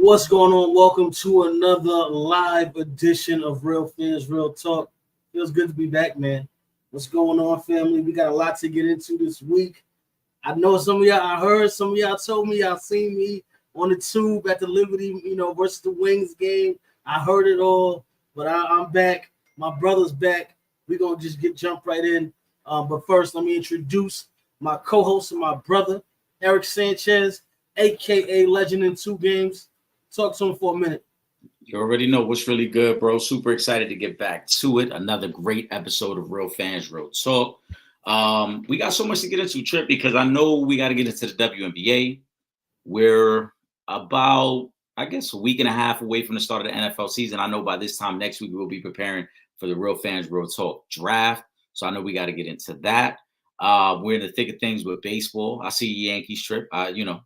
What's going on? Welcome to another live edition of Real Fans, Real Talk. Feels good to be back, man. What's going on, family? We got a lot to get into this week. I know some of y'all, I heard some of y'all told me y'all seen me on the tube at the Liberty, versus the Wings game. I heard it all, but I'm back. My brother's back. We're going to just jump right in. But first, let me introduce my co-host and my brother, Eric Sanchez, a.k.a. Legend in Two Games. Talk to him for a minute. You already know what's really good, bro. Super excited to get back to it. Another great episode of Real Fans, Real Talk. We got so much to get into, Trip, because I know we got to get into the WNBA. We're about, I guess, a week and a half away from the start of the NFL season. I know by this time next week, we'll be preparing for the Real Fans, Real Talk draft. So I know we got to get into that. We're in the thick of things with baseball. I see Yankees, Trip.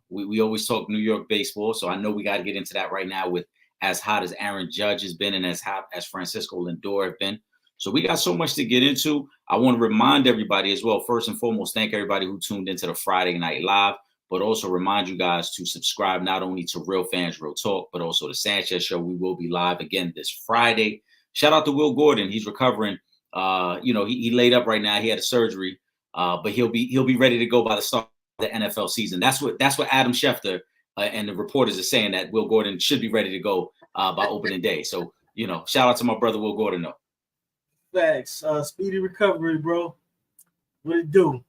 We always talk New York baseball. So I know we got to get into that right now with as hot as Aaron Judge has been and as hot as Francisco Lindor have been. So we got so much to get into. I want to remind everybody as well, first and foremost, thank everybody who tuned into the Friday Night Live, but also remind you guys to subscribe not only to Real Fans, Real Talk, but also the Sanchez Show. We will be live again this Friday. Shout out to Will Gordon. He's recovering. He laid up right now. He had a surgery, but he'll be ready to go by the start of the NFL season. That's what Adam Schefter and the reporters are saying, that Will Gordon should be ready to go by opening day. So, shout out to my brother Will Gordon, though. Thanks. Speedy recovery, bro. What it do?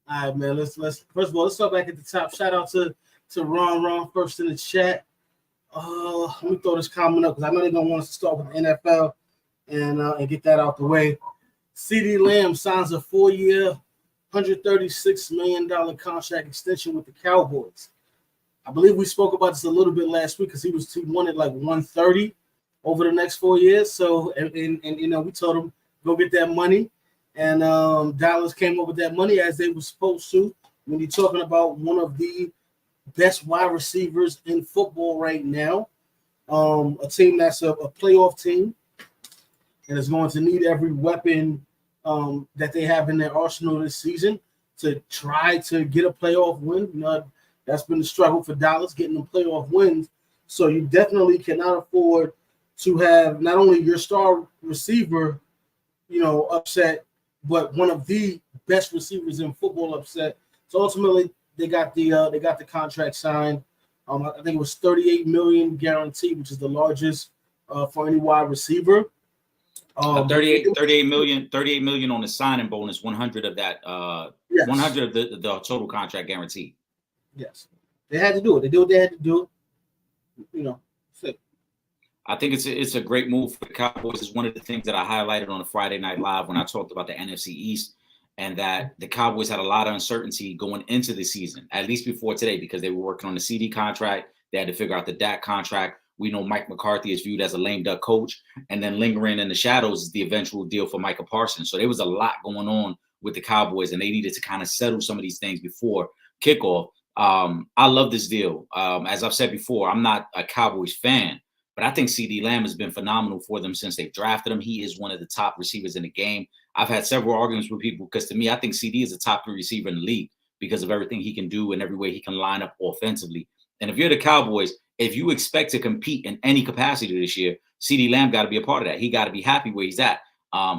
All right, man. Let's first of all, let's start back at the top. Shout out to Ron first in the chat. Let me throw this comment up because I know they're gonna want us to start with the NFL and get that out the way. CeeDee Lamb signs a 4-year, $136 million contract extension with the Cowboys. I believe we spoke about this a little bit last week because he wanted like 130 over the next 4 years. So and we told him go get that money, and Dallas came up with that money as they were supposed to. When you're talking about one of the best wide receivers in football right now, a team that's a playoff team and is going to need every weapon that they have in their arsenal this season to try to get a playoff win. That's been the struggle for Dallas, getting them playoff wins. So you definitely cannot afford to have not only your star receiver, upset, but one of the best receivers in football upset. So ultimately, they got the contract signed. I think it was $38 million guaranteed, which is the largest for any wide receiver. 38 million on the signing bonus, 100 of that, yes. 100 of the total contract guaranteed. Yes, they had to do it. They did what they had to do. I think it's a great move for the Cowboys. It's one of the things that I highlighted on the Friday Night Live when I talked about the NFC East, and that the Cowboys had a lot of uncertainty going into the season, at least before today, because they were working on the CD contract. They had to figure out the Dak contract. We know Mike McCarthy is viewed as a lame duck coach, and then lingering in the shadows is the eventual deal for Micah Parsons. So there was a lot going on with the Cowboys, and they needed to kind of settle some of these things before kickoff. I love this deal. As I've said before, I'm not a Cowboys fan, but I think CeeDee Lamb has been phenomenal for them since they've drafted him. He is one of the top receivers in the game. I've had several arguments with people because to me, I think CD is a top 3 receiver in the league because of everything he can do and every way he can line up offensively. And if you're the Cowboys, if you expect to compete in any capacity this year, CeeDee Lamb got to be a part of that. He got to be happy where he's at.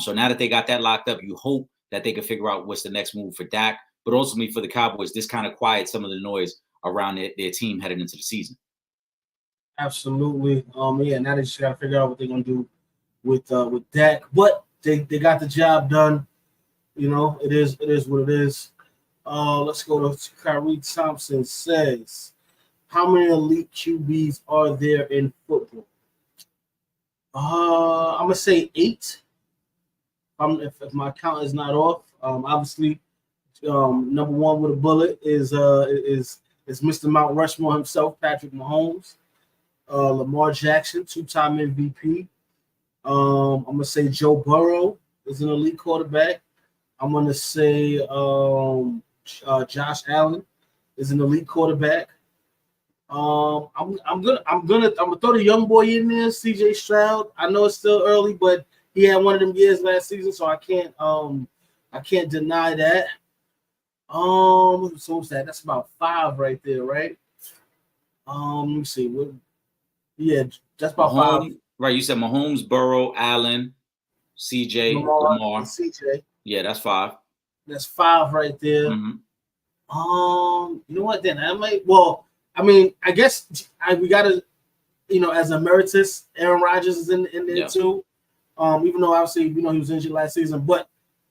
So now that they got that locked up, you hope that they can figure out what's the next move for Dak. But ultimately for the Cowboys, this kind of quiets some of the noise around their team heading into the season. Absolutely. Now they just got to figure out what they're going to do with Dak. But they got the job done. It is what it is. Let's go to Kyrie Thompson says, how many elite QBs are there in football? I'm going to say 8. If my count is not off. Obviously, number 1 with a bullet is Mr. Mount Rushmore himself, Patrick Mahomes. Lamar Jackson, 2-time MVP. I'm going to say Joe Burrow is an elite quarterback. I'm going to say Josh Allen is an elite quarterback. I'm gonna throw the young boy in there, CJ Stroud. I know it's still early, but he had one of them years last season, so I can't deny that. So what's that? That's about 5 right there, right? Let me see. Yeah, that's about five. Right, you said Mahomes, Burrow, Allen, CJ, Lamar and Lamar. CJ. Yeah, that's 5. That's 5 right there. Mm-hmm. You know what? Then I might. Well, I mean, I guess we gotta, as emeritus, Aaron Rodgers is in there too. Even though obviously he was injured last season, but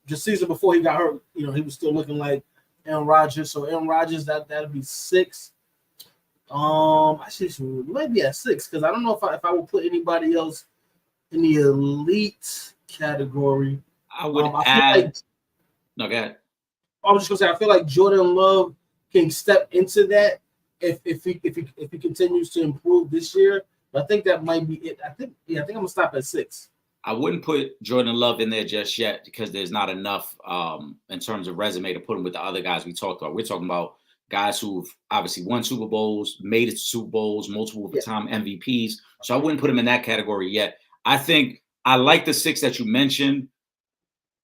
the season before he got hurt, he was still looking like Aaron Rodgers. So Aaron Rodgers, that'd be 6. Actually, maybe at 6 because I don't know if I would put anybody else in the elite category. I would I add. feel like, no, go ahead. I was just gonna say I feel like Jordan Love can step into that if he continues to improve this year. But I think that might be it. I think I'm gonna stop at 6. I wouldn't put Jordan Love in there just yet because there's not enough in terms of resume to put him with the other guys we talked about. We're talking about guys who've obviously won Super Bowls, made it to Super Bowls, multiple time MVPs. So I wouldn't put him in that category yet. I think I like the 6 that you mentioned.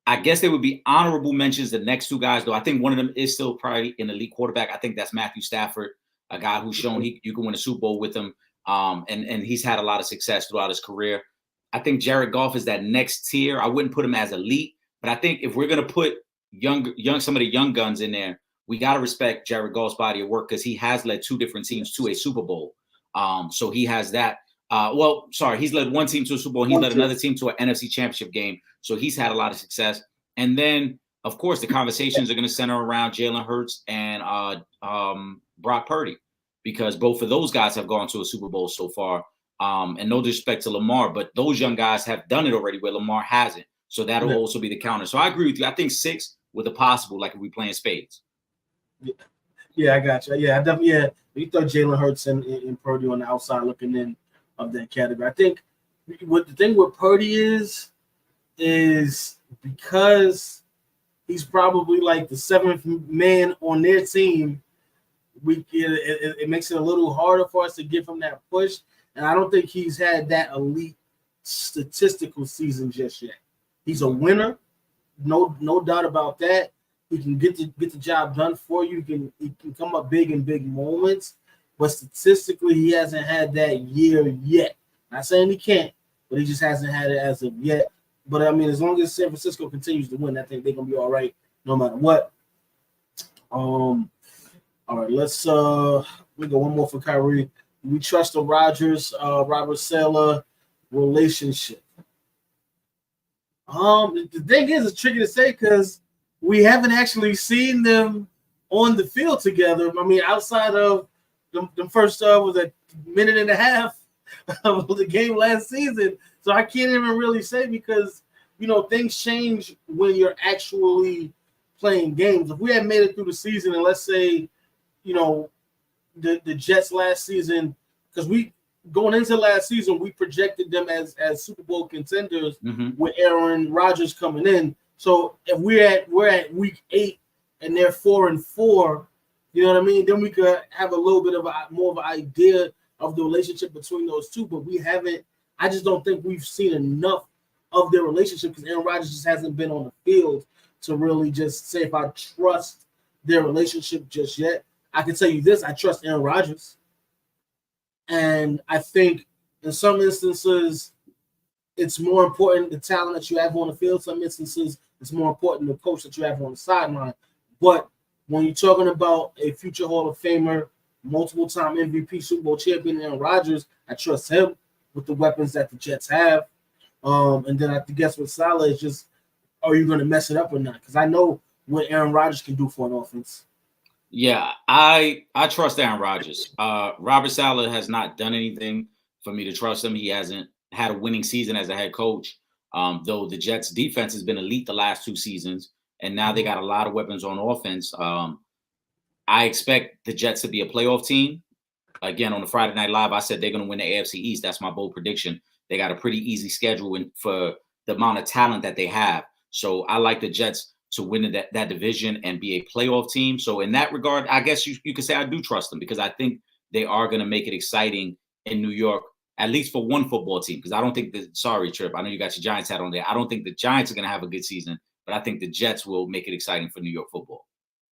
I guess they would be honorable mentions, the next 2 guys, though. I think one of them is still probably an elite quarterback. I think that's Matthew Stafford, a guy who's shown you can win a Super Bowl with him. And he's had a lot of success throughout his career. I think Jared Goff is that next tier. I wouldn't put him as elite, but I think if we're going to put some of the young guns in there, we got to respect Jared Goff's body of work because he has led 2 different teams to a Super Bowl. So he has that. He's led one team to a Super Bowl. He led another team to an NFC Championship game. So he's had a lot of success. And then, of course, the conversations are going to center around Jalen Hurts and Brock Purdy because both of those guys have gone to a Super Bowl so far. And no disrespect to Lamar, but those young guys have done it already where Lamar hasn't. So that'll also be the counter. So I agree with you. I think 6 with a possible, like if we playing spades. Yeah, I got you. Yeah, I definitely. Yeah, you throw Jalen Hurts and Purdy on the outside looking in of that category. I think what the thing with Purdy is because he's probably like the 7th man on their team. It makes it a little harder for us to give him that push, and I don't think he's had that elite statistical season just yet. He's a winner, no doubt about that. He can get the job done for you. He can come up big in big moments, but statistically, he hasn't had that year yet. Not saying he can't, but he just hasn't had it as of yet. But I mean, as long as San Francisco continues to win, I think they're gonna be all right no matter what. All right, let's we go one more for Kyrie. We trust the Robert Saleh relationship. The thing is, it's tricky to say because we haven't actually seen them on the field together. I mean, outside of the first was a minute and a half of the game last season. So I can't even really say because, things change when you're actually playing games. If we had made it through the season and let's say, the Jets last season, because going into last season, we projected them as Super Bowl contenders with Aaron Rodgers coming in. So if we're at week 8 and they're 4-4, you know what I mean? Then we could have a little bit of more of an idea of the relationship between those two. But we haven't. I just don't think we've seen enough of their relationship because Aaron Rodgers just hasn't been on the field to really just say if I trust their relationship just yet. I can tell you this: I trust Aaron Rodgers, and I think in some instances it's more important the talent that you have on the field. Some instances it's more important the coach that you have on the sideline. But when you're talking about a future Hall of Famer, multiple-time MVP, Super Bowl champion Aaron Rodgers, I trust him with the weapons that the Jets have. And then I guess with Saleh, it's just, are you going to mess it up or not? Because I know what Aaron Rodgers can do for an offense. Yeah, I trust Aaron Rodgers. Robert Saleh has not done anything for me to trust him. He hasn't had a winning season as a head coach, though the Jets defense has been elite the last 2 seasons, and now they got a lot of weapons on offense. I expect the Jets to be a playoff team. Again, on the Friday Night Live, I said they're going to win the AFC East. That's my bold prediction. They got a pretty easy schedule for the amount of talent that they have. So I like the Jets to win that division and be a playoff team. So in that regard, I guess you could say I do trust them because I think they are going to make it exciting in New York, at least for one football team. Because I don't think sorry, Trip, I know you got your Giants hat on there. I don't think the Giants are going to have a good season, but I think the Jets will make it exciting for New York football.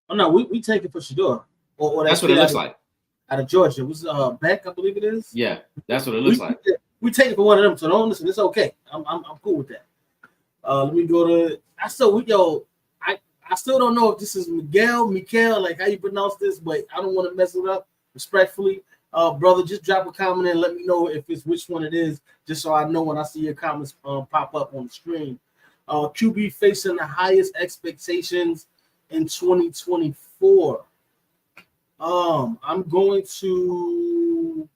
Oh, no, we take it for sure. Or that's what it looks like. out of Georgia. It was Beck, I believe it is. Yeah, that's what it looks like. We take it for one of them, so don't listen. It's okay. I'm cool with that. Let me go to. I still don't know if this is Miguel, like how you pronounce this, but I don't want to mess it up. Respectfully, brother, just drop a comment and let me know if it's which one it is, just so I know when I see your comments pop up on the screen. QB facing the highest expectations in 2024. I'm going to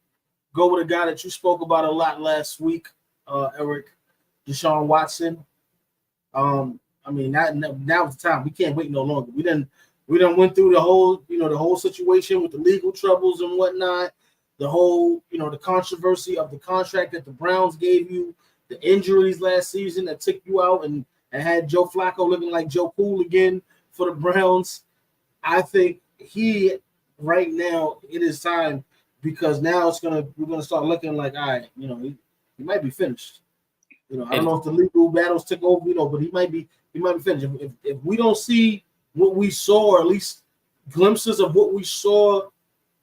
go with a guy that you spoke about a lot last week, Eric, Deshaun Watson. I mean, now's the time. We can't wait no longer. We done went through the whole situation with the legal troubles and whatnot. The whole, the controversy of the contract that the Browns gave you, the injuries last season that took you out and had Joe Flacco looking like Joe Cool again for the Browns. I think right now it is time, because now we're gonna start looking like, all right, he might be finished. I don't know if the legal battles took over, but he might be finished. If we don't see what we saw, or at least glimpses of what we saw,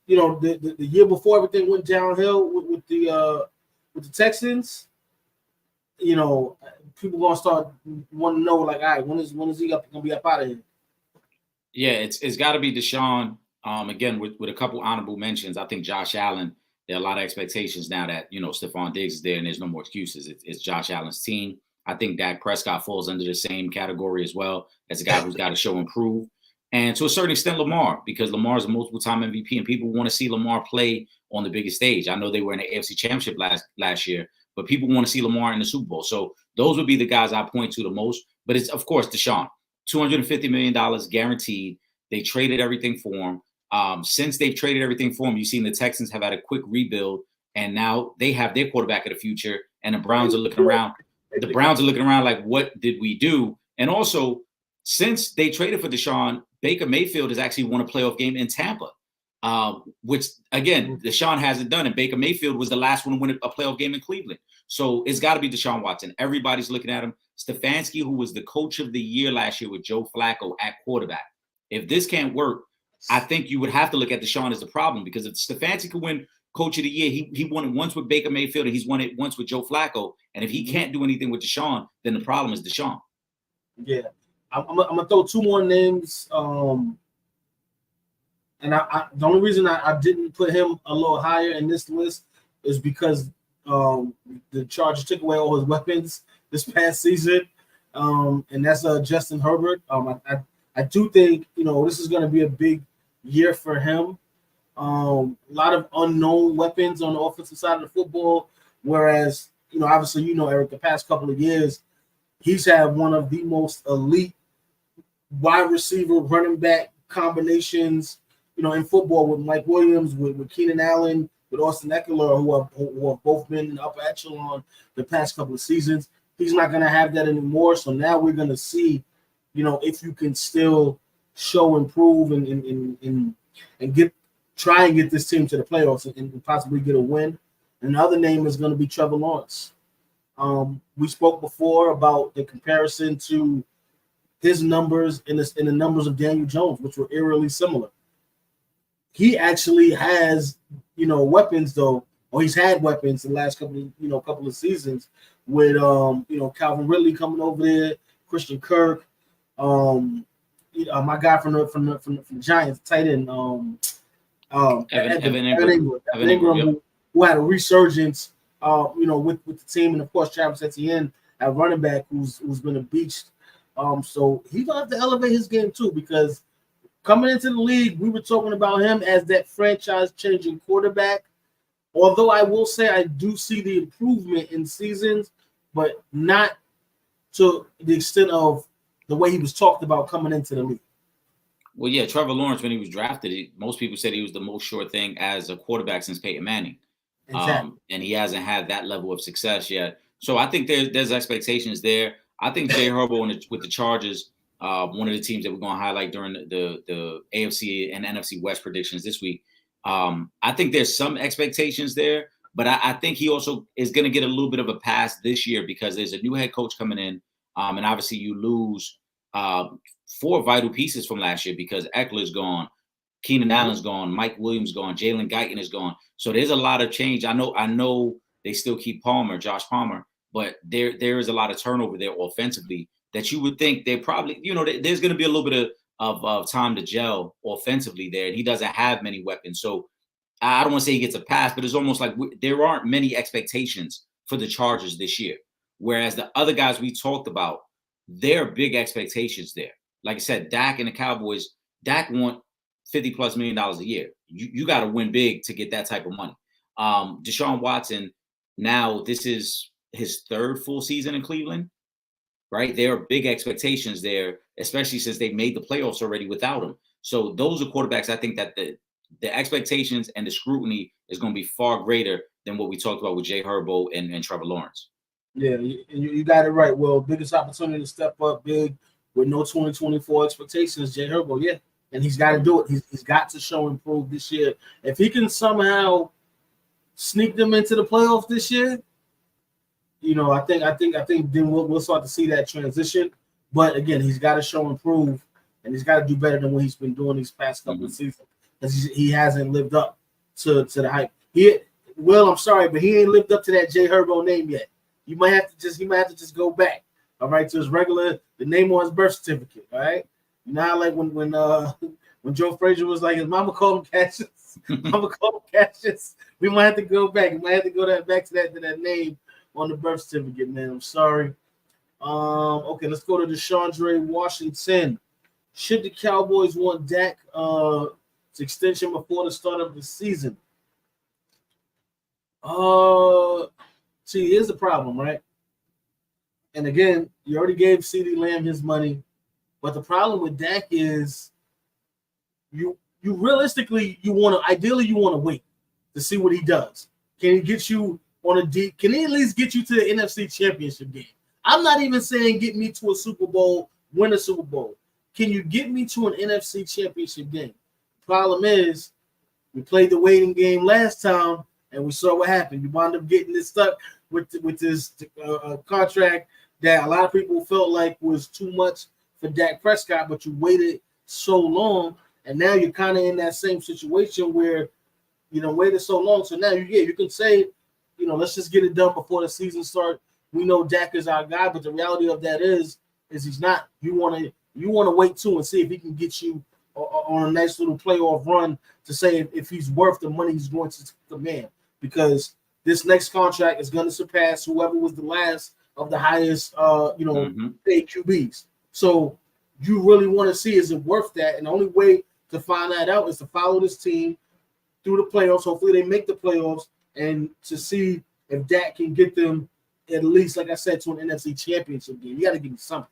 the year before everything went downhill with the Texans, people gonna start wanting to know, like, all right, when is he gonna be up out of here? Yeah, it's got to be Deshaun. Again, with a couple honorable mentions, I think Josh Allen. There are a lot of expectations now that Stephon Diggs is there and there's no more excuses. It's Josh Allen's team. I think Dak Prescott falls under the same category as well, as a guy who's got to show improve. And to a certain extent, Lamar, because Lamar is a multiple-time MVP and people want to see Lamar play on the biggest stage. I know they were in the AFC Championship last year, but people want to see Lamar in the Super Bowl. So those would be the guys I point to the most. But it's, of course, Deshaun. $250 million guaranteed. They traded everything for him. Since they've traded everything for him, you've seen the Texans have had a quick rebuild, and now they have their quarterback of the future, and the Browns are looking around. The Browns are looking around like, what did we do? And also, since they traded for Deshaun, Baker Mayfield has actually won a playoff game in Tampa, which, again, Deshaun hasn't done. And Baker Mayfield was the last one to win a playoff game in Cleveland. So it's got to be Deshaun Watson. Everybody's looking at him. Stefanski, who was the coach of the year last year with Joe Flacco at quarterback. If this can't work, I think you would have to look at Deshaun as the problem, because if Stefanski could win Coach of the Year, he won it once with Baker Mayfield and he's won it once with Joe Flacco. And if he can't do anything with Deshaun, then the problem is Deshaun. Yeah, I'm gonna throw two more names. And the only reason I didn't put him a little higher in this list is because the Chargers took away all his weapons this past season, and that's Justin Herbert. I do think this is going to be a big year for him. A lot of unknown weapons on the offensive side of the football, whereas obviously Eric, the past couple of years he's had one of the most elite wide receiver running back combinations in football, with Mike Williams, with Keenan Allen, with Austin Eckler, who have both been in the upper echelon the past couple of seasons. He's not going to have that anymore. So now we're going to see, if you can still show improve and try and get this team to the playoffs and possibly get a win. And the other name is going to be Trevor Lawrence. We spoke before about the comparison to his numbers and the numbers of Daniel Jones, which were eerily similar. He actually has, weapons though, or he's had weapons the last couple of seasons with, Calvin Ridley coming over there, Christian Kirk, my guy from the Giants, tight end, Evan Ingram, who had a resurgence, with the team, and of course Travis Etienne at running back, who's been a beast. So he's gonna have to elevate his game too, because coming into the league, we were talking about him as that franchise-changing quarterback. Although I will say I do see the improvement in seasons, but not to the extent of the way he was talked about coming into the league. Well, yeah, Trevor Lawrence, when he was drafted, most people said he was the most sure thing as a quarterback since Peyton Manning. Exactly. And he hasn't had that level of success yet. So I think there's expectations there. I think Jay Herbert with the Chargers, one of the teams that we're going to highlight during the AFC and NFC West predictions this week. I think there's some expectations there, but I think he also is going to get a little bit of a pass this year because there's a new head coach coming in. And obviously you lose 4 vital pieces from last year because Eckler's gone. Keenan Allen's gone, Mike Williams gone, Jalen Guyton is gone. So there's a lot of change. I know they still keep Josh Palmer, but there is a lot of turnover there offensively that you would think they probably, there's going to be a little bit of time to gel offensively there. And he doesn't have many weapons. So I don't want to say he gets a pass, but it's almost like there aren't many expectations for the Chargers this year. Whereas the other guys we talked about, there are big expectations there. Like I said, Dak and the Cowboys, Dak want $50+ million a year. You got to win big to get that type of money. Deshaun Watson, now this is his third full season in Cleveland, right? There are big expectations there, especially since they made the playoffs already without him. So those are quarterbacks. I think that the expectations and the scrutiny is going to be far greater than what we talked about with Jay Herbo and Trevor Lawrence. Yeah, you got it right. Well, biggest opportunity to step up big with no 2024 expectations, Jay Herbo, yeah. And he's got to do it. He's got to show improve this year. If he can somehow sneak them into the playoffs this year, I think then we'll start to see that transition. But again, he's got to show improve, and he's got to do better than what he's been doing these past couple of seasons, because he hasn't lived up to the hype. I'm sorry, but he ain't lived up to that Jay Herbo name yet. He might have to just go back, all right, to the name on his birth certificate, all right. You know how like when Joe Frazier was like his mama called him Cassius, mama called him Cassius. We might have to go back. We might have to go back to that name on the birth certificate, man. I'm sorry. Okay, let's go to DeShondre Washington. Should the Cowboys want Dak extension before the start of the season? See, here's the problem, right? And again, you already gave CeeDee Lamb his money, but the problem with Dak is you realistically ideally you want to wait to see what he does. Can he get you on a deep? Can he at least get you to the NFC Championship game? I'm not even saying get me to a Super Bowl, win a Super Bowl. Can you get me to an NFC Championship game? The problem is we played the waiting game last time, and we saw what happened. You wound up getting this stuck with this contract that a lot of people felt like was too much for Dak Prescott, but you waited so long, and now you're kind of in that same situation where waited so long. So now you can say, let's just get it done before the season starts. We know Dak is our guy, but the reality of that is he's not. You want to wait too and see if he can get you on a nice little playoff run to say if he's worth the money he's going to command, because this next contract is going to surpass whoever was the last of the highest paid QBs. So you really want to see, is it worth that? And the only way to find that out is to follow this team through the playoffs. Hopefully they make the playoffs, and to see if Dak can get them at least, like I said, to an NFC Championship game. You got to give me something.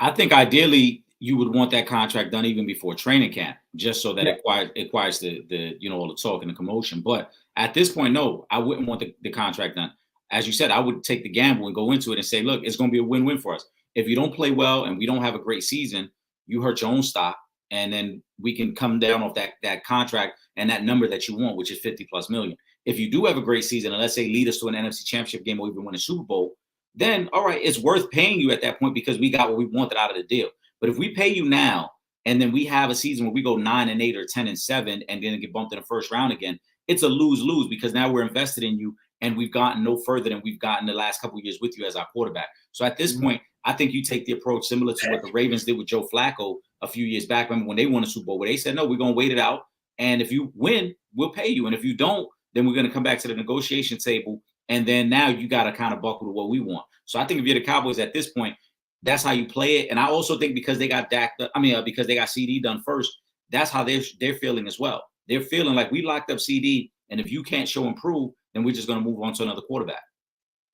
I think ideally you would want that contract done even before training camp, just so that it quiets the all the talk and the commotion. But at this point, no, I wouldn't want the contract done. As you said, I would take the gamble and go into it and say, look, it's going to be a win-win for us. If you don't play well and we don't have a great season, you hurt your own stock, and then we can come down off that contract and that number that you want, which is $50+ million. If you do have a great season, and let's say lead us to an NFC Championship game or even win a Super Bowl, then all right, it's worth paying you at that point because we got what we wanted out of the deal. But if we pay you now and then we have a season where we go 9-8 or 10-7 and then get bumped in the first round again, it's a lose-lose, because now we're invested in you and we've gotten no further than we've gotten the last couple of years with you as our quarterback. So at this point, I think you take the approach similar to what the Ravens did with Joe Flacco a few years back when they won a Super Bowl, where they said, no, we're going to wait it out. And if you win, we'll pay you. And if you don't, then we're going to come back to the negotiation table. And then now you got to kind of buckle to what we want. So I think if you're the Cowboys at this point, that's how you play it. And I also think because they got because they got CD done first, that's how they're feeling as well. They're feeling like we locked up CD, and if you can't show improve, then we're just going to move on to another quarterback.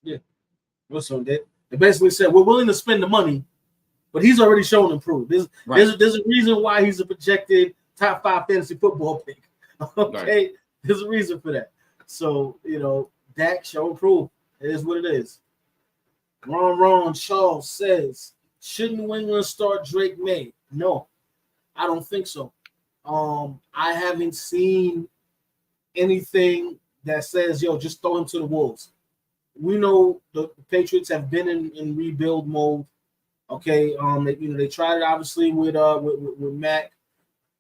Yeah. Listen, they basically said we're willing to spend the money, but he's already shown improve. There's a reason why he's a projected top 5 fantasy football pick. Okay, right. There's a reason for that. So Dak show improve. It is what it is. Ron Charles says, should New England start Drake May? No, I don't think so. I haven't seen anything that says, just throw him to the Wolves. We know the Patriots have been in rebuild mode. Okay, they tried it obviously with Mac,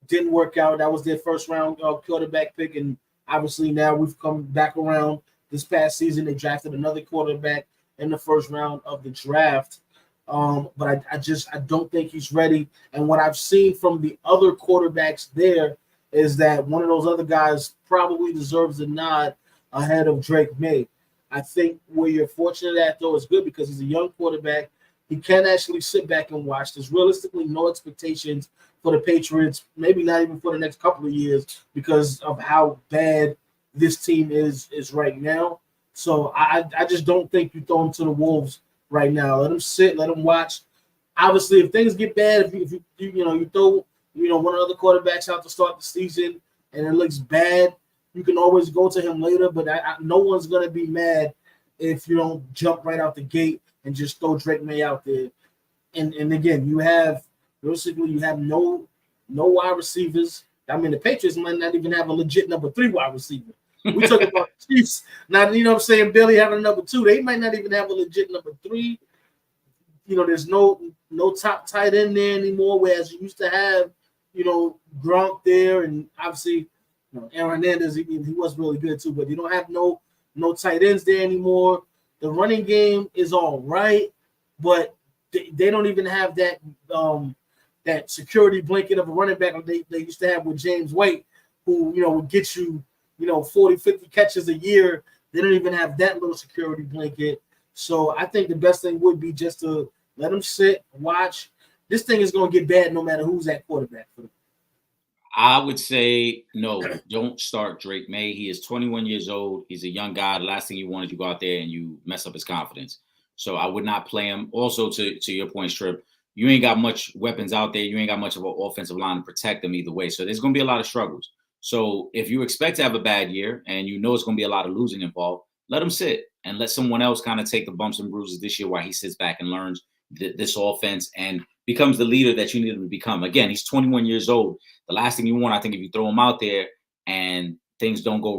didn't work out. That was their first round quarterback pick, and obviously now we've come back around this past season. They drafted another quarterback in the first round of the draft. But I don't think he's ready. And what I've seen from the other quarterbacks there is that one of those other guys probably deserves a nod ahead of Drake May. I think where you're fortunate at, though, is good because he's a young quarterback. He can actually sit back and watch. There's realistically no expectations for the Patriots, maybe not even for the next couple of years because of how bad this team is right now. So I just don't think you throw him to the Wolves right now. Let him sit, let him watch. Obviously, if things get bad, if you throw one of the other quarterbacks out to start the season and it looks bad, you can always go to him later. But no one's gonna be mad if you don't jump right out the gate and just throw Drake May out there. And again, you have no wide receivers. I mean, the Patriots might not even have a legit number 3 wide receiver. We talk about the Chiefs. Now, you know what I'm saying, Billy having a number 2. They might not even have a legit number 3. There's no top tight end there anymore, whereas you used to have, Gronk there, and obviously, Aaron Hernandez, he was really good too, but you don't have no tight ends there anymore. The running game is all right, but they don't even have that that security blanket of a running back like they used to have with James White, who would get you 40, 50 catches a year. They don't even have that little security blanket. So I think the best thing would be just to let them sit, watch. This thing is going to get bad no matter who's at quarterback for them. I would say no, don't start Drake May. He is 21 years old. He's a young guy. The last thing you want is you go out there and you mess up his confidence. So I would not play him. Also, to your point, Trip, you ain't got much weapons out there. You ain't got much of an offensive line to protect them either way. So there's going to be a lot of struggles. So if you expect to have a bad year and you know it's going to be a lot of losing involved, let him sit and let someone else kind of take the bumps and bruises this year while he sits back and learns this offense and becomes the leader that you need him to become. Again, he's 21 years old. The last thing you want, I think, if you throw him out there and things don't go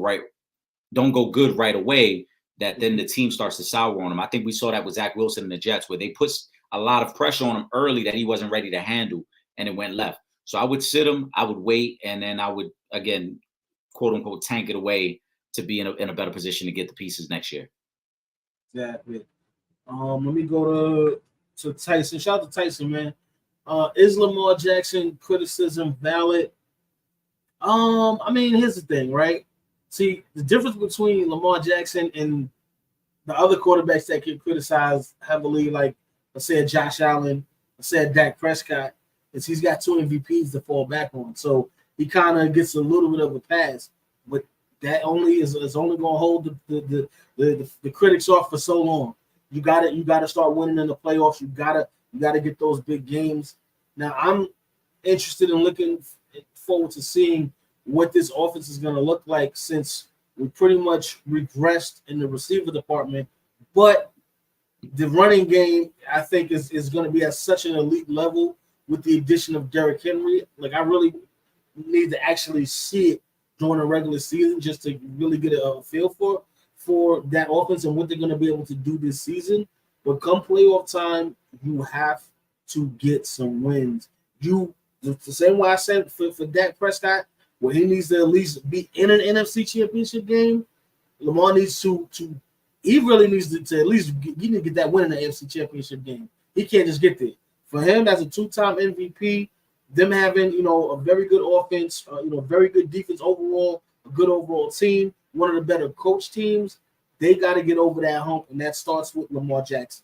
good right away, that then the team starts to sour on him. I think we saw that with Zach Wilson and the Jets, where they put a lot of pressure on him early that he wasn't ready to handle, and it went left. So I would sit him, I would wait, and then I would, again, quote unquote, tank it away to be in a better position to get the pieces next year. Exactly. Let me go to Tyson. Shout out to Tyson, man. Is Lamar Jackson criticism valid? I mean, here's the thing, right? See, the difference between Lamar Jackson and the other quarterbacks that get criticized heavily, like let's say Josh Allen, let's say Dak Prescott, is he's got 2 MVPs to fall back on. So he kind of gets a little bit of a pass. But that only is only going to hold the critics off for so long. You got to start winning in the playoffs. You gotta get those big games. Now I'm interested in looking forward to seeing what this offense is going to look like, since we pretty much regressed in the receiver department, but the running game I think is going to be at such an elite level with the addition of Derrick Henry. Like, I really need to actually see it during the regular season just to really get a feel for that offense and what they're going to be able to do this season. But come playoff time, you have to get some wins. The same way I said for Dak Prescott, where he needs to at least be in an NFC Championship game, Lamar needs he really needs to at least get that win in the NFC Championship game. He can't just get there. For him, as a 2-time MVP, them having a very good offense, very good defense overall, a good overall team, one of the better coach teams, they got to get over that hump, and that starts with Lamar Jackson.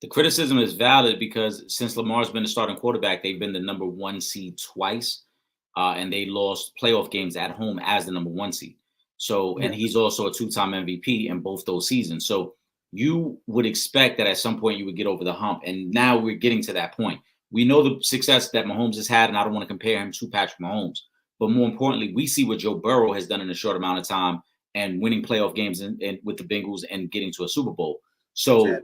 The criticism is valid because since Lamar's been the starting quarterback, they've been the number 1 seed twice, and they lost playoff games at home as the number 1 seed. So, and he's also a 2-time MVP in both those seasons. So you would expect that at some point you would get over the hump. And now we're getting to that point. We know the success that Mahomes has had, and I don't want to compare him to Patrick Mahomes. But more importantly, we see what Joe Burrow has done in a short amount of time and winning playoff games and with the Bengals and getting to a Super Bowl. So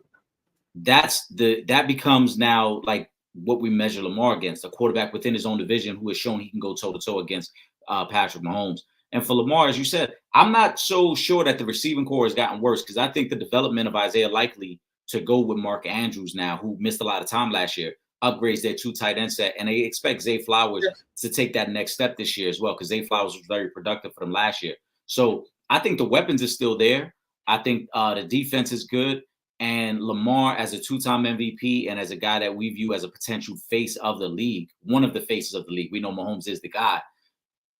that becomes now like what we measure Lamar against, a quarterback within his own division who has shown he can go toe-to-toe against Patrick Mahomes. And for Lamar, as you said, I'm not so sure that the receiving core has gotten worse, because I think the development of Isaiah Likely to go with Mark Andrews now, who missed a lot of time last year, upgrades their 2 tight end set, and they expect Zay Flowers to take that next step this year as well, because Zay Flowers was very productive for them last year. So I think the weapons are still there. I think the defense is good, and Lamar as a 2-time MVP and as a guy that we view as a potential face of the league, one of the faces of the league. We know Mahomes is the guy.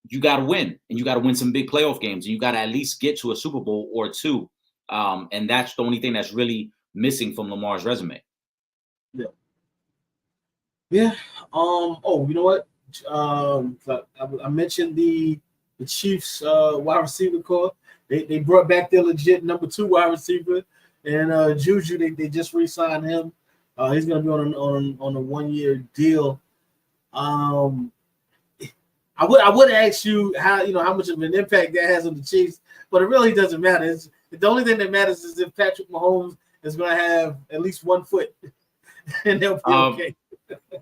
You got to win, and you got to win some big playoff games, and you got to at least get to a Super Bowl or two. And that's the only thing that's really missing from Lamar's resume. Yeah. Yeah. Oh, you know what? I mentioned the Chiefs wide receiver core. They brought back their legit number 2 wide receiver, and Juju. They just re-signed him. He's going to be on a 1-year deal. I would ask you how much of an impact that has on the Chiefs, but it really doesn't matter. The only thing that matters is if Patrick Mahomes is going to have at least 1 foot, and they'll be okay.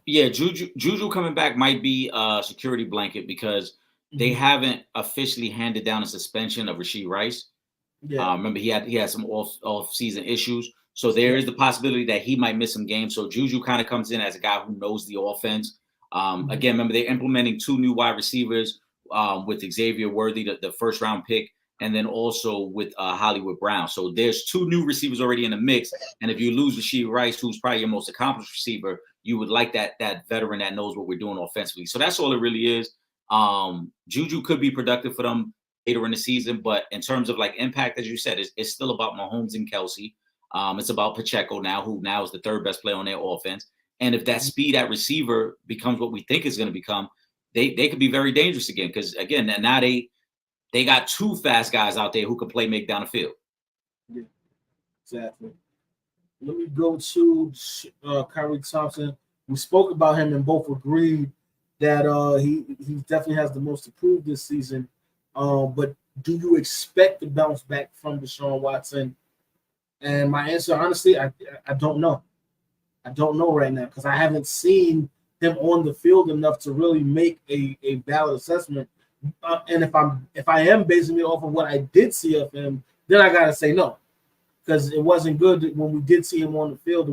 Yeah, Juju coming back might be a security blanket because they haven't officially handed down a suspension of Rashee Rice. Yeah. Remember, he had some off season issues, so there is the possibility that he might miss some games. So Juju kind of comes in as a guy who knows the offense. Again, remember they're implementing 2 new wide receivers with Xavier Worthy, the first round pick, and then also with Hollywood Brown. So there's 2 new receivers already in the mix. And if you lose Rashee Rice, who's probably your most accomplished receiver, you would like that veteran that knows what we're doing offensively. So that's all it really is. Juju could be productive for them later in the season, but in terms of like impact, as you said, it's still about Mahomes and Kelsey. It's about Pacheco who now is the 3rd best player on their offense. And if that speed at receiver becomes what we think is going to become, they could be very dangerous again. Because again, now they got 2 fast guys out there who can make down the field. Yeah, exactly. Let me go to Kyrie Thompson. We spoke about him and both agreed that he definitely has the most improved this season. But do you expect to bounce back from Deshaun Watson? And my answer, honestly, I don't know. I don't know right now because I haven't seen him on the field enough to really make a valid assessment. And if I am basing it off of what I did see of him, then I gotta say no, because it wasn't good when we did see him on the field.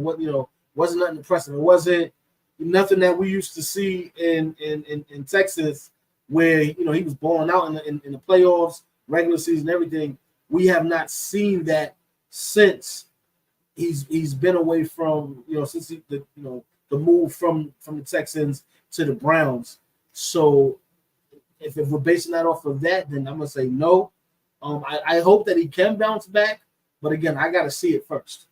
Wasn't nothing impressive. It wasn't nothing that we used to see in Texas, where he was balling out in the playoffs, regular season, everything. We have not seen that since he's been away from since the move from the Texans to the Browns. So if we're basing that off of that, then I'm gonna say no. I hope that he can bounce back, but again, I gotta see it first.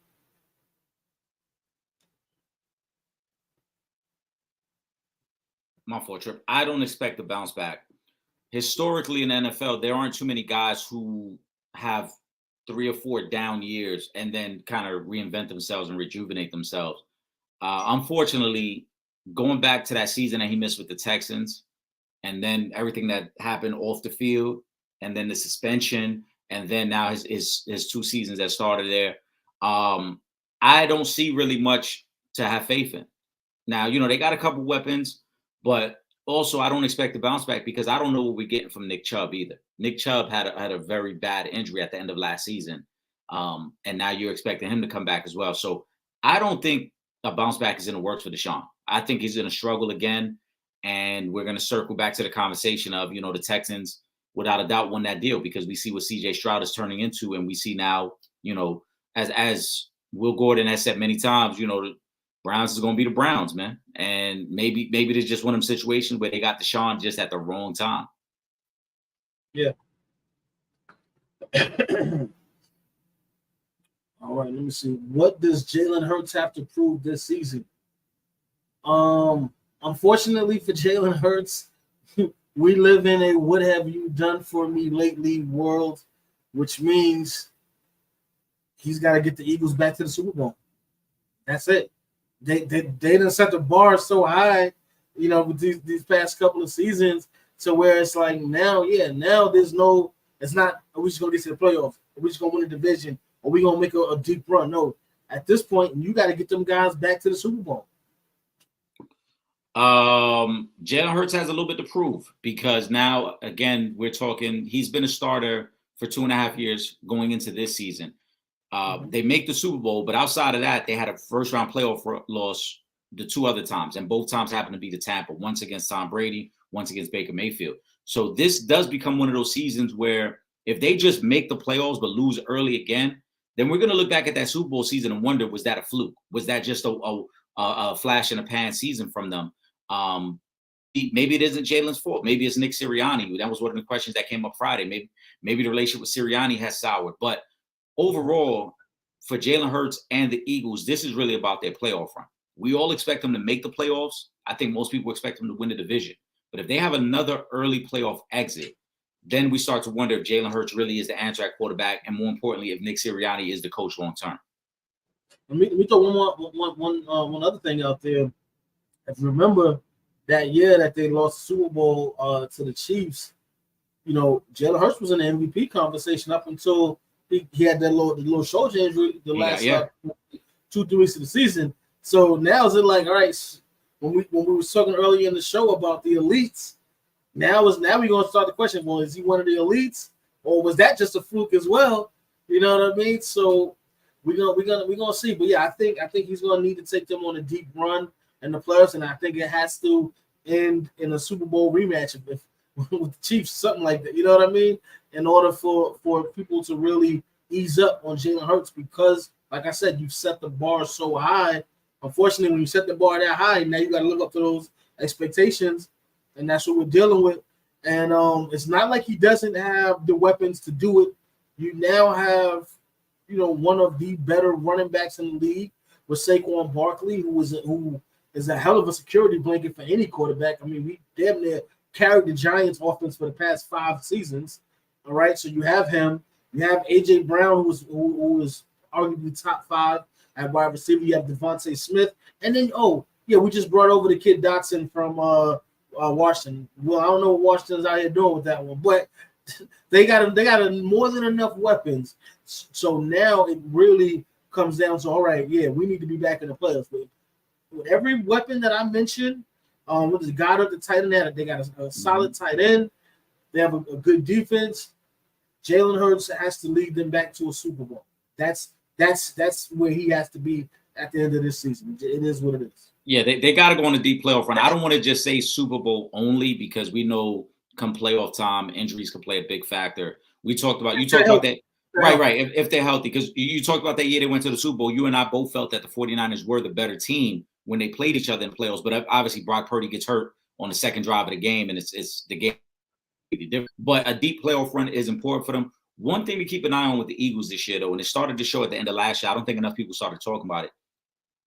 My fault, Trip. I don't expect to bounce back. Historically in the NFL, there aren't too many guys who have 3 or 4 down years and then kind of reinvent themselves and rejuvenate themselves. Unfortunately, going back to that season that he missed with the Texans, and then everything that happened off the field, and then the suspension, and then now his 2 seasons that started there, I don't see really much to have faith in. Now, they got a couple weapons, but also I don't expect to bounce back because I don't know what we're getting from Nick Chubb either. Nick Chubb had a very bad injury at the end of last season, and now you're expecting him to come back as well. So I don't think a bounce back is in the works for Deshaun. I think he's going to struggle again, and we're going to circle back to the conversation of the Texans without a doubt won that deal because we see what C.J. Stroud is turning into, and we see now as Will Gordon has said many times, the Browns is going to be the Browns, man, and maybe there's just one of them situations where they got Deshaun just at the wrong time. Yeah. All right, let me see. What does Jalen Hurts have to prove this season? Unfortunately for Jalen Hurts, we live in a what have you done for me lately world, which means he's got to get the Eagles back to the Super Bowl. That's it. They done set the bar so high, with these past couple of seasons to where it's like now there's no, it's not, are we just going to get to the playoffs? Are we just going to win the division? Are we going to make a deep run? No. At this point, you got to get them guys back to the Super Bowl. Jalen Hurts has a little bit to prove because now, again, we're talking, he's been a starter for 2.5 years going into this season. They make the Super Bowl, but outside of that, they had a first-round playoff loss the 2 other times, and both times happened to be the Tampa, once against Tom Brady, once against Baker Mayfield. So this does become one of those seasons where if they just make the playoffs but lose early again, then we're going to look back at that Super Bowl season and wonder, was that a fluke? Was that just a flash in the pan season from them? Maybe it isn't Jalen's fault. Maybe it's Nick Sirianni. That was one of the questions that came up Friday. Maybe the relationship with Sirianni has soured. But overall, for Jalen Hurts and the Eagles, this is really about their playoff run. We all expect them to make the playoffs. I think most people expect them to win the division. But if they have another early playoff exit, then we start to wonder if Jalen Hurts really is the answer at quarterback, and more importantly, if Nick Sirianni is the coach long term. Let me throw one other thing out there. If you remember that year that they lost the Super Bowl to the Chiefs, Jalen Hurts was in the MVP conversation up until he had that little shoulder injury the last 2-3 weeks of the season. So now is it like, all right, when we were talking earlier in the show about the elites, now we're gonna start the question: well, is he one of the elites, or was that just a fluke as well? You know what I mean? So we're gonna see. But yeah, I think he's gonna need to take them on a deep run in the playoffs, and I think it has to end in a Super Bowl rematch with the Chiefs, something like that. You know what I mean? In order for people to really ease up on Jalen Hurts, because, like I said, you've set the bar so high. Unfortunately, when you set the bar that high, now you got to live up to those expectations, and that's what we're dealing with. And it's not like he doesn't have the weapons to do it. You now have, one of the better running backs in the league with Saquon Barkley, who is a hell of a security blanket for any quarterback. I mean, we damn near carried the Giants offense for the past 5 seasons. All right, so you have him. You have A.J. Brown, who is arguably top 5 at wide receiver. You have Devontae Smith. And then, we just brought over the kid Dotson from Washington. Well, I don't know what Washington's out here doing with that one, but they got more than enough weapons. So now it really comes down to, all right, we need to be back in the playoffs. With every weapon that I mentioned, with the Goddard, the tight end, they got a solid tight end. They have a good defense. Jalen Hurts has to lead them back to a Super Bowl. That's where he has to be at the end of this season. It is what it is. Yeah, they got to go on a deep playoff run. I don't want to just say Super Bowl only, because we know come playoff time, injuries can play a big factor. You talked about that. Right. If they're healthy, because you talked about that year they went to the Super Bowl. You and I both felt that the 49ers were the better team when they played each other in playoffs. But obviously Brock Purdy gets hurt on the second drive of the game, and it's the game different. But a deep playoff run is important for them. One thing to keep an eye on with the Eagles this year, though, and it started to show at the end of last year, I don't think enough people started talking about it.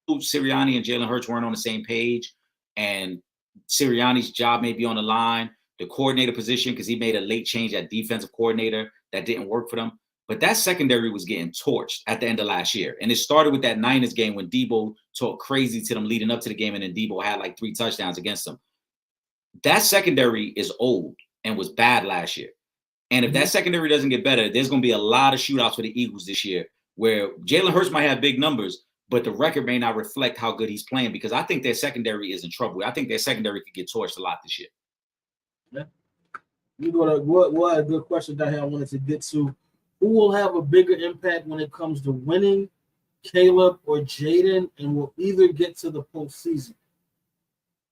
Sirianni and Jalen Hurts weren't on the same page, and Sirianni's job may be on the line. The coordinator position, because he made a late change at defensive coordinator that didn't work for them. But that secondary was getting torched at the end of last year. And it started with that Niners game when Debo talked crazy to them leading up to the game, and then Debo had like 3 touchdowns against them. That secondary is old and was bad last year. And if that secondary doesn't get better, there's going to be a lot of shootouts for the Eagles this year where Jalen Hurts might have big numbers, but the record may not reflect how good he's playing, because I think their secondary is in trouble. I think their secondary could get torched a lot this year. Yeah. What a good question down here I wanted to get to. Who will have a bigger impact when it comes to winning, Caleb or Jaden, and will either get to the postseason?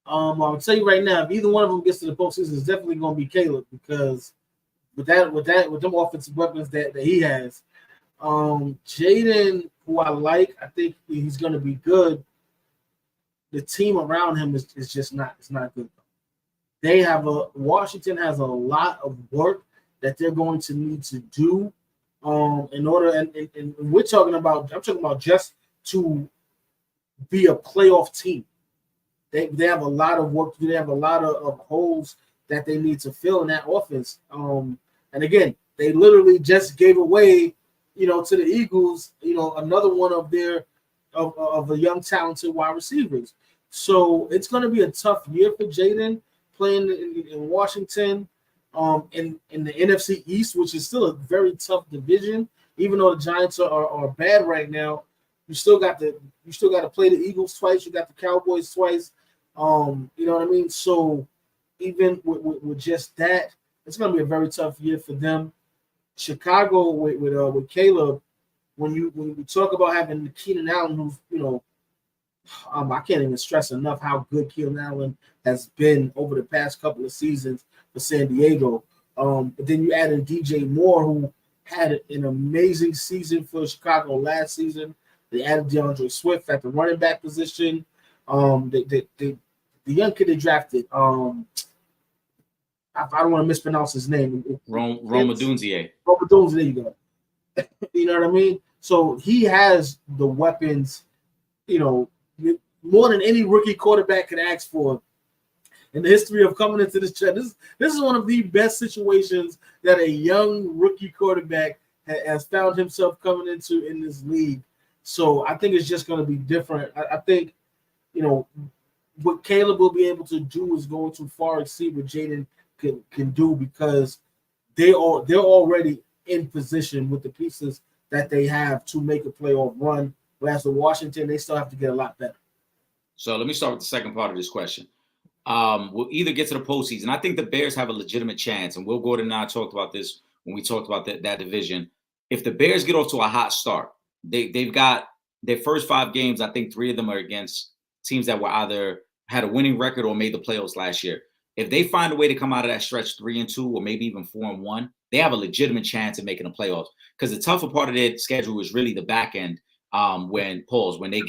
I'll tell you right now, if either one of them gets to the postseason, it's definitely going to be Caleb, because with them offensive weapons that he has, Jaden, who I like, I think he's going to be good. The team around him is just not. It's not good. Washington has a lot of work that they're going to need to do in order, and I'm talking about just to be a playoff team. They have a lot of work to do. They have a lot of holes that they need to fill in that offense. And again, they literally just gave away, to the Eagles, another one of their of the young talented wide receivers. So it's going to be a tough year for Jaden playing in Washington, in the NFC East, which is still a very tough division. Even though the Giants are bad right now, you still got to play the Eagles twice. You got the Cowboys twice. You know what I mean? So even with just that, it's going to be a very tough year for them. Chicago with Caleb, when you talk about having Keenan Allen, who's I can't even stress enough how good Keenan Allen has been over the past couple of seasons for San Diego. But then you add in DJ Moore, who had an amazing season for Chicago last season. They added DeAndre Swift at the running back position. The young kid they drafted, I don't want to mispronounce his name. Roma Dunzier. Roma Dunzier, there you go. You know what I mean? So he has the weapons, more than any rookie quarterback could ask for in the history of coming into this chat. This is one of the best situations that a young rookie quarterback has found himself coming into in this league. So I think it's just going to be different. I think, what Caleb will be able to do is going to far exceed what Jaden can do, because they're already in position with the pieces that they have to make a playoff run. But as for Washington, they still have to get a lot better. So let me start with the second part of this question. We'll either get to the postseason. I think the Bears have a legitimate chance, and Will Gordon and I talked about this when we talked about that division. If the Bears get off to a hot start, they've got their first 5 games. I think 3 of them are against teams that were either had a winning record or made the playoffs last year. If they find a way to come out of that stretch 3-2 or maybe even 4-1, they have a legitimate chance of making the playoffs. Because the tougher part of their schedule is really the back end. When they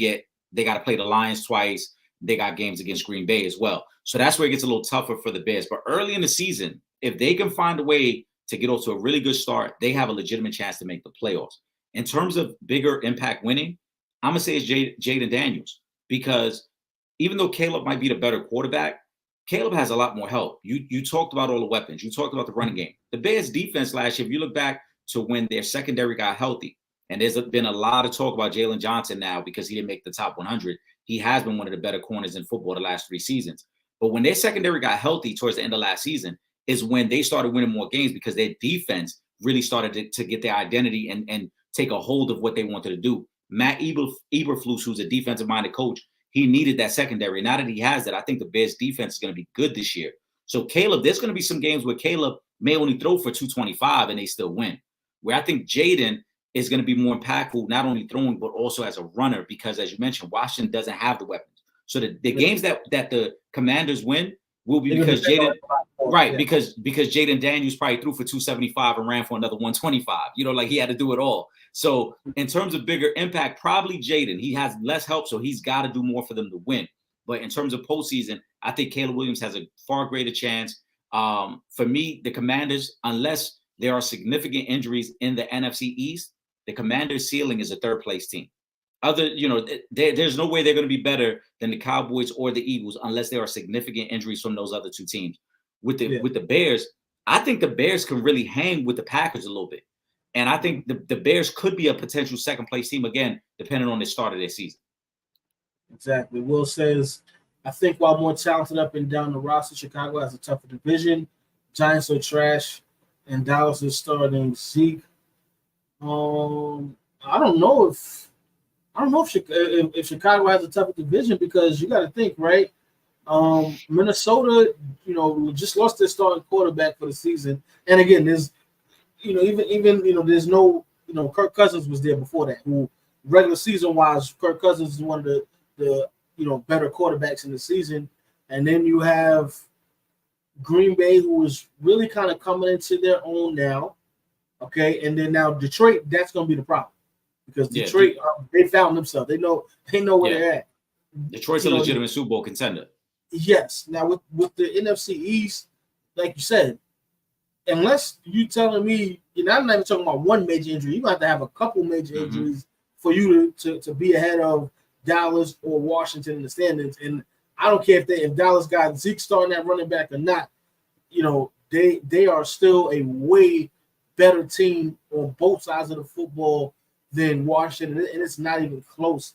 got to play the Lions twice, they got games against Green Bay as well. So that's where it gets a little tougher for the Bears. But early in the season, if they can find a way to get off to a really good start, they have a legitimate chance to make the playoffs. In terms of bigger impact winning, I'm going to say it's Jaden Daniels, because even though Caleb might be the better quarterback, Caleb has a lot more help. You talked about all the weapons. You talked about the running game. The Bears defense last year, if you look back to when their secondary got healthy, and there's been a lot of talk about Jalen Johnson now because he didn't make the top 100. He has been one of the better corners in football the last 3 seasons. But when their secondary got healthy towards the end of last season is when they started winning more games, because their defense really started to get their identity and take a hold of what they wanted to do. Matt Eberflus, who's a defensive-minded coach, he needed that secondary. Now that he has that, I think the Bears defense is going to be good this year. So Caleb, there's going to be some games where Caleb may only throw for 225 and they still win. Where I think Jaden is going to be more impactful, not only throwing, but also as a runner, because as you mentioned, Washington doesn't have the weapons. So the games that the Commanders win will be because Jaden, right? Because Jaden Daniels probably threw for 275 and ran for another 125. Like he had to do it all. So in terms of bigger impact, probably Jaden. He has less help, so he's got to do more for them to win. But in terms of postseason, I think Caleb Williams has a far greater chance. For me, the Commanders, unless there are significant injuries in the NFC East, the Commanders' ceiling is a third-place team. There's no way they're going to be better than the Cowboys or the Eagles unless there are significant injuries from those other 2 teams. With the Bears, I think the Bears can really hang with the Packers a little bit. And I think the Bears could be a potential second-place team again, depending on the start of their season. Exactly. Will says, I think while more talented up and down the roster, Chicago has a tougher division. Giants are trash, and Dallas is starting Zeke. I don't know if Chicago has a tougher division, because you got to think, right? Minnesota, just lost their starting quarterback for the season, and again, there's, there's no, Kirk Cousins was there before that. Who regular season wise, Kirk Cousins is one of the better quarterbacks in the season, and then you have Green Bay, who is really kind of coming into their own now. Okay, and then now Detroit, that's going to be the problem, because Detroit, they found themselves. They know where they're at. Detroit's a legitimate Super Bowl contender. Yes. Now with the NFC East, like you said, unless you telling me, I'm not even talking about one major injury. You're going to have a couple major injuries for you to be ahead of Dallas or Washington in the standings. And I don't care if Dallas got Zeke starting that running back or not. They are still a way better team on both sides of the football than Washington, and it's not even close.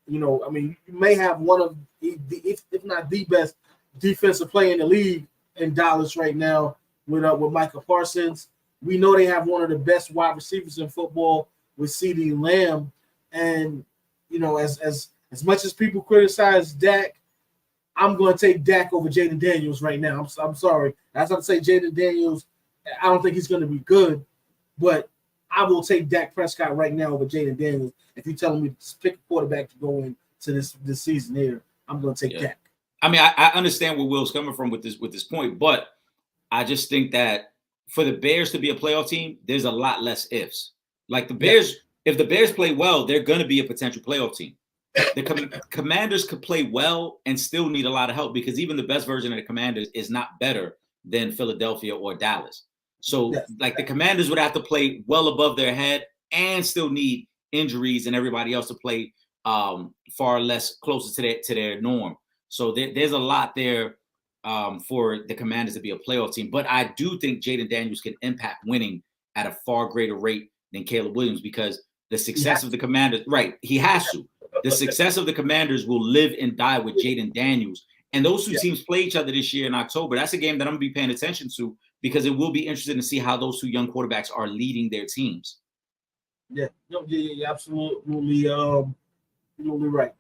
You may have one of if not the best defensive player in the league in Dallas right now with Micah Parsons. We know they have one of the best wide receivers in football with CeeDee Lamb, and as much as people criticize Dak, I'm going to take Dak over Jaden Daniels right now. I'm sorry. That's not to say Jaden Daniels, I don't think he's going to be good, but I will take Dak Prescott right now over Jaden Daniels if you're telling me to pick a quarterback to go into to this season here. I'm going to take Dak. I mean, I understand where Will's coming from with this point, but I just think that for the Bears to be a playoff team, there's a lot less ifs. Like the Bears, if the Bears play well, they're going to be a potential playoff team. The Commanders could play well and still need a lot of help because even the best version of the Commanders is not better than Philadelphia or Dallas. So, like the Commanders would have to play well above their head and still need injuries and everybody else to play far less closer to their norm. So there's a lot there for the Commanders to be a playoff team. But I do think Jaden Daniels can impact winning at a far greater rate than Caleb Williams because the success of the Commanders, he has to. The success of the Commanders will live and die with Jaden Daniels. And those two teams play each other this year in October. That's a game that I'm going to be paying attention to because it will be interesting to see how those two young quarterbacks are leading their teams. Yeah, absolutely, absolutely right.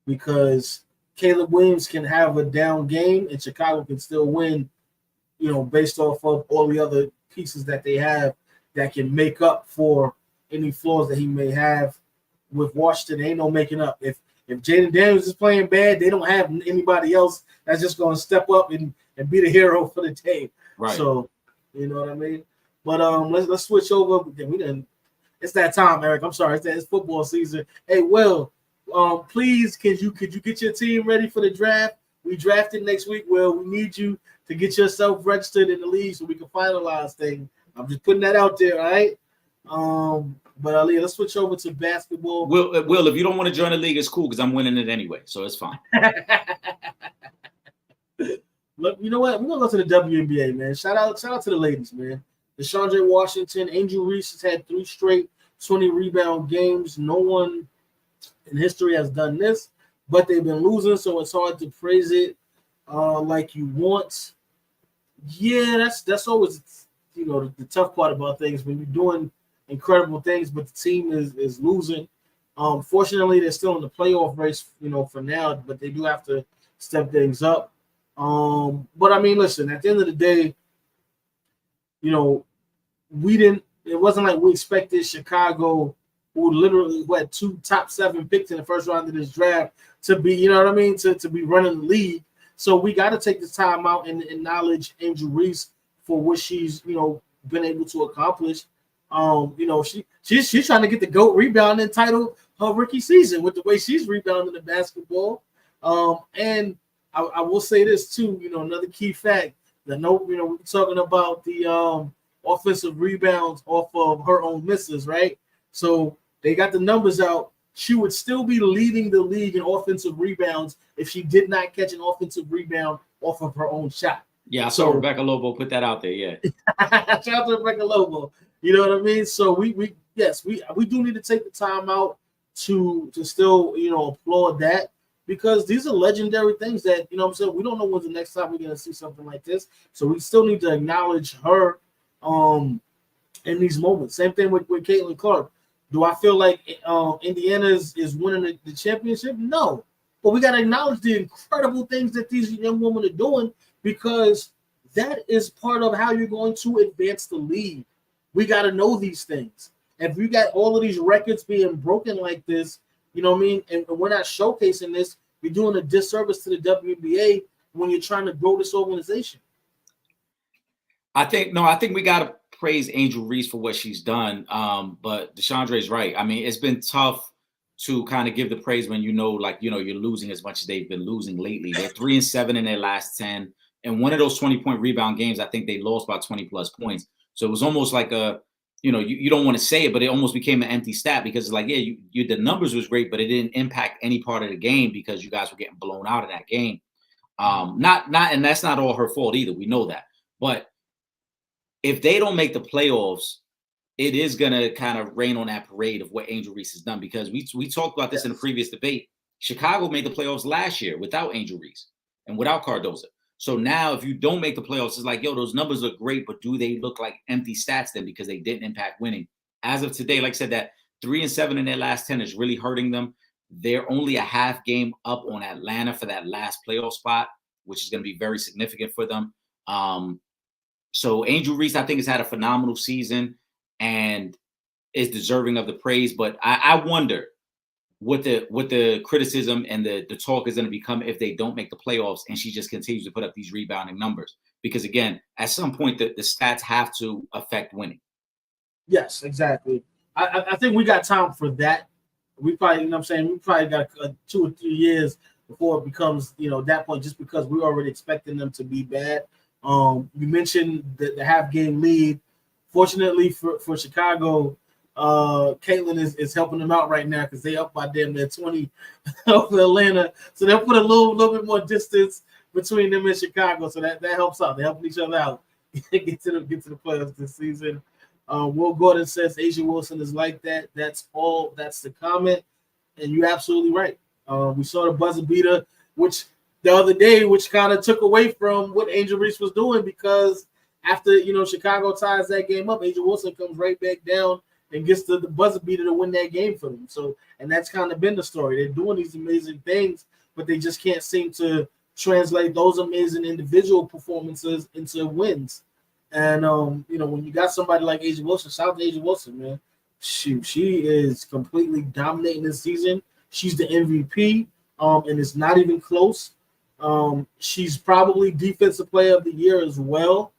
Because Caleb Williams can have a down game and Chicago can still win, based off of all the other pieces that they have that can make up for any flaws that he may have. With Washington, ain't no making up. If Jaden Daniels is playing bad, they don't have anybody else that's just going to step up and be the hero for the team. Right. So, you know what I mean? But let's switch over. It's that time, Eric. I'm sorry. It's football season. Hey, Will, please, could you get your team ready for the draft? We drafted next week. Will, we need you to get yourself registered in the league so we can finalize things. I'm just putting that out there, all right? But Aaliyah, let's switch over to basketball. Will, if you don't want to join the league, it's cool because I'm winning it anyway, so it's fine. Look, you know what? We're gonna go to the WNBA, man. Shout out to the ladies, man. DeShondre Washington, Angel Reese has had 3 straight 20 rebound games. No one in history has done this, but they've been losing, so it's hard to praise it like you want. Yeah, that's always the tough part about things when you're doing incredible things, but the team is losing. Fortunately, they're still in the playoff race, for now, but they do have to step things up. But I mean, listen, at the end of the day, it wasn't like we expected Chicago, who literally had 2 top 7 picks in the first round of this draft, to be, to be running the league. So we got to take this time out and acknowledge Angel Reese for what she's, been able to accomplish. She's trying to get the GOAT rebounding title her rookie season with the way she's rebounding the basketball. And I will say this too, another key fact that we're talking about the offensive rebounds off of her own misses, right? So they got the numbers out. She would still be leading the league in offensive rebounds if she did not catch an offensive rebound off of her own shot. Yeah, I saw Rebecca Lobo put that out there. Yeah, shout out to Rebecca Lobo. You know what I mean? So we do need to take the time out to still applaud that because these are legendary things that we don't know when's the next time we're gonna see something like this. So we still need to acknowledge her in these moments. Same thing with Caitlin Clark. Do I feel like Indiana is winning the championship? No, but we got to acknowledge the incredible things that these young women are doing because that is part of how you're going to advance the league. We got to know these things. If you got all of these records being broken like this, you know what I mean, and we're not showcasing this, you're doing a disservice to the WNBA when you're trying to grow this organization. I think we got to praise Angel Reese for what she's done. But DeShondre's right. I mean, it's been tough to kind of give the praise when you're losing as much as they've been losing lately. They're 3-7 in their last 10. And one of those 20-point rebound games, I think they lost by 20 plus points. So it was almost like you don't want to say it, but it almost became an empty stat because it's like, yeah, the numbers was great, but it didn't impact any part of the game because you guys were getting blown out of that game. And that's not all her fault either. We know that. But if they don't make the playoffs, it is going to kind of rain on that parade of what Angel Reese has done because we talked about this in a previous debate. Chicago made the playoffs last year without Angel Reese and without Cardoza. So now if you don't make the playoffs, it's like, those numbers look great, but do they look like empty stats then because they didn't impact winning? As of today, like I said, that 3-7 in their last 10 is really hurting them. They're only a half game up on Atlanta for that last playoff spot, which is going to be very significant for them. So Angel Reese, I think, has had a phenomenal season and is deserving of the praise. But I wonder, what the criticism and the talk is going to become if they don't make the playoffs, and she just continues to put up these rebounding numbers. Because again, at some point, the stats have to affect winning. Yes, exactly. I think we got time for that. We probably, you know what I'm saying, we probably got 2 or 3 years before it becomes, that point, just because we're already expecting them to be bad. You mentioned the half game lead. Fortunately for Chicago, Caitlin is helping them out right now because they up by damn near 20 over Atlanta. So they'll put a little bit more distance between them and Chicago. So that helps out. They're helping each other out. get to the playoffs this season. Will Gordon says A'ja Wilson is like that. That's all. That's the comment. And you're absolutely right. We saw the buzzer beater, which the other day, which kind of took away from what Angel Reese was doing, because after, Chicago ties that game up, A'ja Wilson comes right back down and gets the buzzer beater to win that game for them. So, and that's kind of been the story. They're doing these amazing things, but they just can't seem to translate those amazing individual performances into wins. And, when you got somebody like A'ja Wilson, shout out to A'ja Wilson, man. She is completely dominating this season. She's the MVP, and it's not even close. She's probably Defensive Player of the Year as well.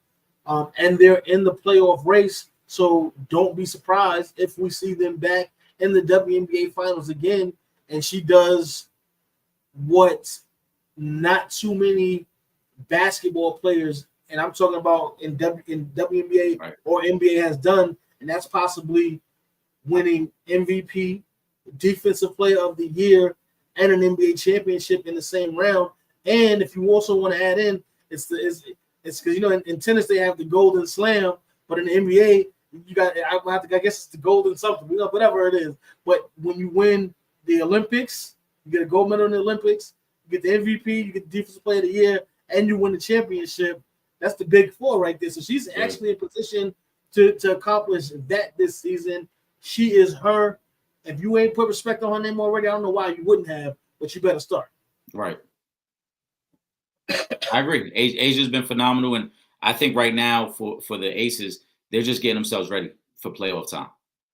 And they're in the playoff race, so don't be surprised if we see them back in the WNBA Finals again, and she does what not too many basketball players, and I'm talking about in WNBA right, or NBA, has done, and that's possibly winning MVP, Defensive Player of the Year, and an NBA championship in the same round. And if you also want to add in, it's because in tennis they have the Golden Slam, but in the NBA you got, I guess it's the Golden something, whatever it is. But when you win the Olympics, you get a gold medal in the Olympics, you get the MVP, you get the Defensive Player of the Year, and you win the championship. That's the big four right there. So she's actually in position to accomplish that this season. She is her. If you ain't put respect on her name already, I don't know why you wouldn't have, but you better start. Right. I agree. Asia's been phenomenal, and I think right now for the Aces, they're just getting themselves ready for playoff time.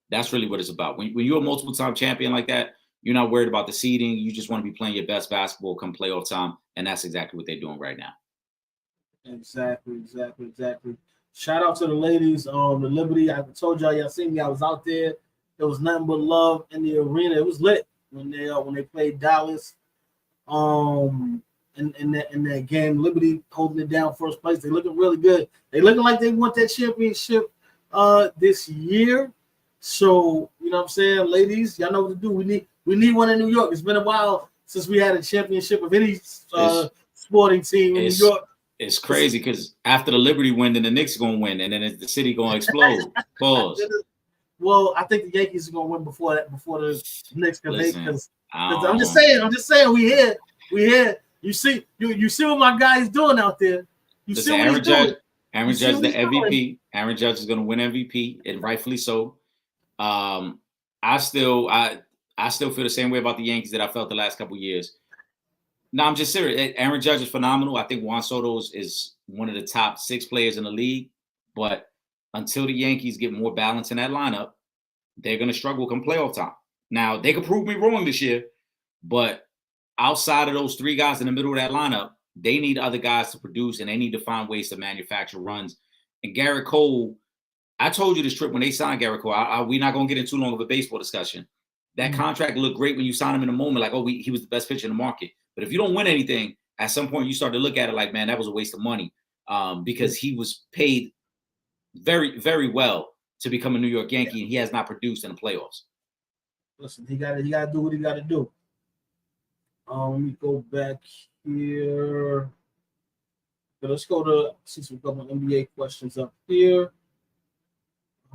That's really what it's about. When you're a multiple-time champion like that, you're not worried about the seeding. You just want to be playing your best basketball come playoff time, and that's exactly what they're doing right now. Exactly. Shout out to the ladies on the Liberty. I told y'all seen me. I was out there. There was nothing but love in the arena. It was lit when they played Dallas. In that game, Liberty holding it down first place. They looking really good. They looking like they want that championship this year. So you know what I'm saying, ladies, y'all know what to do. We need one in New York. It's been a while since we had a championship of any sporting team in New York. It's crazy because after the Liberty win, then the Knicks are going to win, and then the city going to explode. Pause. Well, I think the Yankees are going to win before the Knicks, because I'm just saying we here. You see what my guy is doing out there. See what he's doing. Aaron Judge, the MVP. Aaron Judge is going to win MVP, and rightfully so. I still feel the same way about the Yankees that I felt the last couple of years. No, I'm just serious. Aaron Judge is phenomenal. I think Juan Soto is one of the top 6 players in the league. But until the Yankees get more balance in that lineup, they're going to struggle come playoff time. Now, they could prove me wrong this year, but outside of those 3 guys in the middle of that lineup, they need other guys to produce, and they need to find ways to manufacture runs. And Garrett Cole, I told you this, Trip, when they signed Garrett Cole, we're not going to get into too long of a baseball discussion. That contract looked great when you signed him in the moment, like, he was the best pitcher in the market. But if you don't win anything, at some point you start to look at it like, man, that was a waste of money, because he was paid very, very well to become a New York Yankee, and he has not produced in the playoffs. Listen, he got to do what he got to do. Let me go back here. Let's go to, since we've got my NBA questions up here.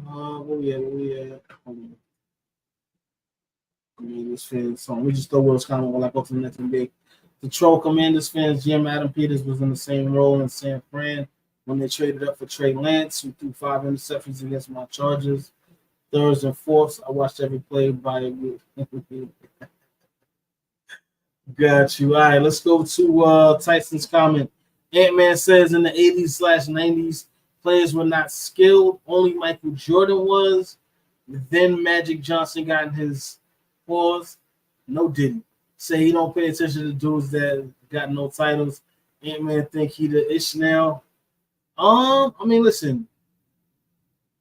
Where we at? Commanders fans song. We just throw what's kind of like go to the next NBA. Detroit Commanders fans, Jim Adam Peters was in the same role in San Fran when they traded up for Trey Lance, who threw 5 interceptions against my Chargers. Thirds and fourths, I watched every play by Got you. All right, let's go to Tyson's comment. Ant-Man says in the 80s/90s, players were not skilled. Only Michael Jordan was. Then Magic Johnson got in his pause. No Diddy. Say he don't pay attention to dudes that got no titles. Ant-Man think he the Ishmael. I mean, listen.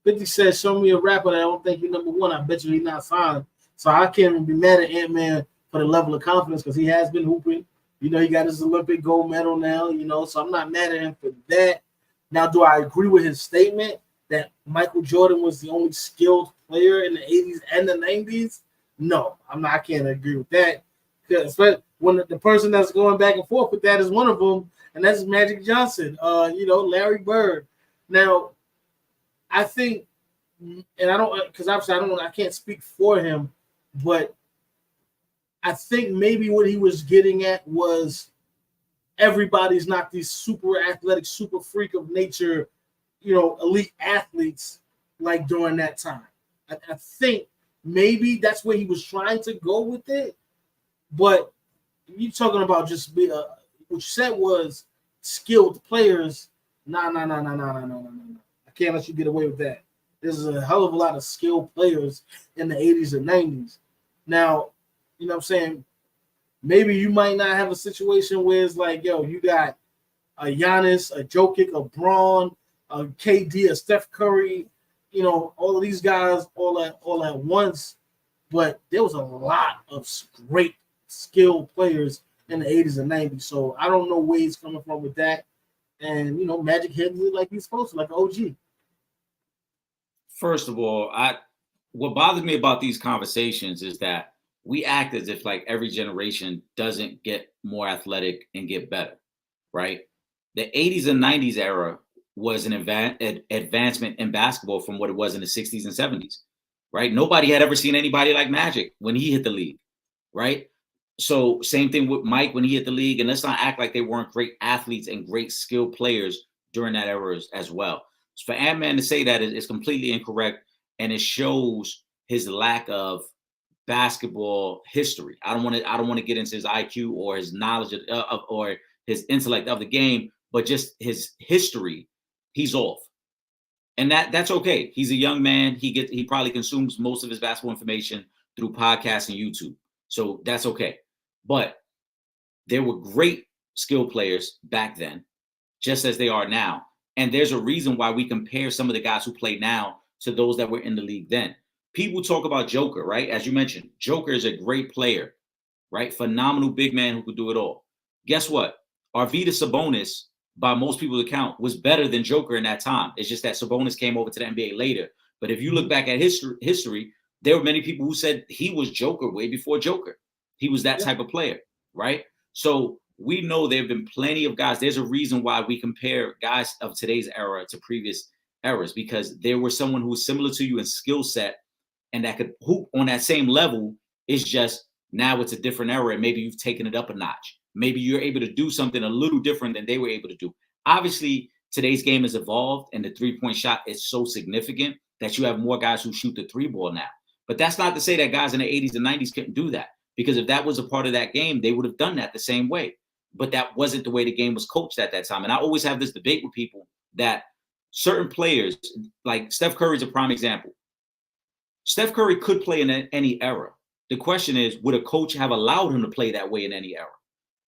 50 says, show me a rapper that I don't think he's number one. I bet you he's not signed. So I can't even be mad at Ant-Man for the level of confidence because he has been hooping. You know, he got his Olympic gold medal now, you know, so I'm not mad at him for that. Now, do I agree with his statement that Michael Jordan was the only skilled player in the 80s and the 90s? No, I can't agree with that. Because when the person that's going back and forth with that is one of them, and that's Magic Johnson, Larry Bird. Now, I think, and I don't, because obviously I can't speak for him, but I think maybe what he was getting at was everybody's not these super athletic, super freak of nature, elite athletes like during that time. I think maybe that's where he was trying to go with it. But you talking about just what you said was skilled players. No. I can't let you get away with that. There's a hell of a lot of skilled players in the 80s and 90s. Now, you know what I'm saying? Maybe you might not have a situation where it's like, yo, you got a Giannis, a Jokic, a Braun, a KD, a Steph Curry, all of these guys all at once. But there was a lot of great skilled players in the 80s and 90s. So I don't know where he's coming from with that. And, Magic handled it like he's supposed to, like an OG. First of all, what bothers me about these conversations is that we act as if like every generation doesn't get more athletic and get better, right? The 80s and 90s era was an advancement in basketball from what it was in the 60s and 70s, right? Nobody had ever seen anybody like Magic when he hit the league, right? So same thing with Mike when he hit the league. And let's not act like they weren't great athletes and great skilled players during that era as well. So for Ant-Man to say that is completely incorrect, and it shows his lack of basketball history. I don't want to get into his IQ or his knowledge of or his intellect of the game, but just his history. He's off, and that's okay. He's a young man. He probably consumes most of his basketball information through podcasts and YouTube, so that's okay. But there were great skill players back then, just as they are now. And there's a reason why we compare some of the guys who play now to those that were in the league then. People talk about Joker, right? As you mentioned, Joker is a great player, right? Phenomenal big man who could do it all. Guess what? Arvydas Sabonis, by most people's account, was better than Joker in that time. It's just that Sabonis came over to the NBA later. But if you look back at history, there were many people who said he was Joker way before Joker. He was that type of player, right? So we know there have been plenty of guys. There's a reason why we compare guys of today's era to previous eras, because there was someone who was similar to you in skill set and that could hoop on that same level. It's just now it's a different era and maybe you've taken it up a notch. Maybe you're able to do something a little different than they were able to do. Obviously, today's game has evolved and the three-point shot is so significant that you have more guys who shoot the three ball now. But that's not to say that guys in the 80s and 90s couldn't do that, because if that was a part of that game, they would have done that the same way. But that wasn't the way the game was coached at that time. And I always have this debate with people that certain players, like Steph Curry is a prime example. Steph Curry could play in any era. The question is, would a coach have allowed him to play that way in any era?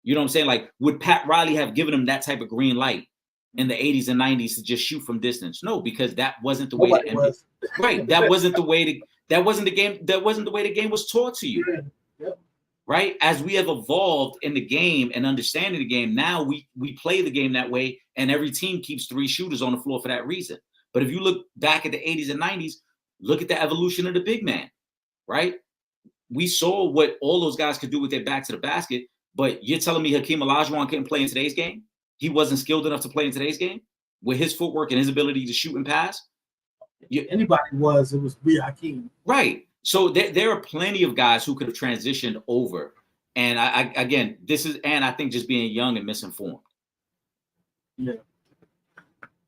You know what I'm saying? Like, would Pat Riley have given him that type of green light in the 80s and 90s to just shoot from distance? No, because that wasn't the way the NBA, right. That wasn't the way the game was taught to you. Yeah. Yep. Right? As we have evolved in the game and understanding the game, now we play the game that way, and every team keeps three shooters on the floor for that reason. But if you look back at the 80s and 90s, look at the evolution of the big man, right? We saw what all those guys could do with their back to the basket, but you're telling me Hakeem Olajuwon couldn't play in today's game? He wasn't skilled enough to play in today's game with his footwork and his ability to shoot and pass? Anybody was, it was be Hakeem. Right. So there are plenty of guys who could have transitioned over. And I think just being young and misinformed. Yeah.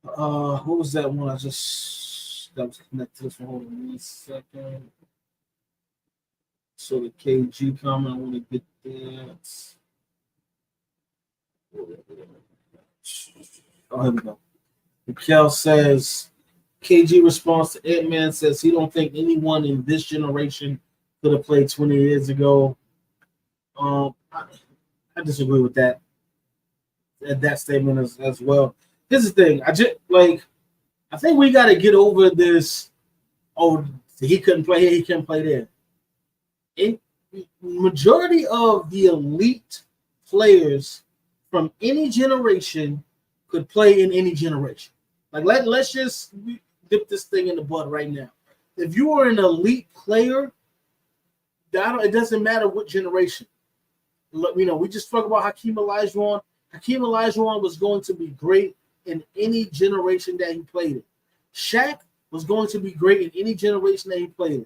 What was that one that was connected to this one? Hold on 1 second. So the KG comment, I want to get that. Oh, here we go. Mikel says, KG response to Ant-Man says he don't think anyone in this generation could have played 20 years ago. I disagree with that statement as well. Here's the thing. I think we got to get over this. Oh, he couldn't play here. He couldn't play there. In majority of the elite players from any generation could play in any generation. Like let's just dip this thing in the bud right now. If you are an elite player, it doesn't matter what generation. We just talked about Hakeem Olajuwon. Hakeem Olajuwon was going to be great in any generation that he played in. Shaq was going to be great in any generation that he played in.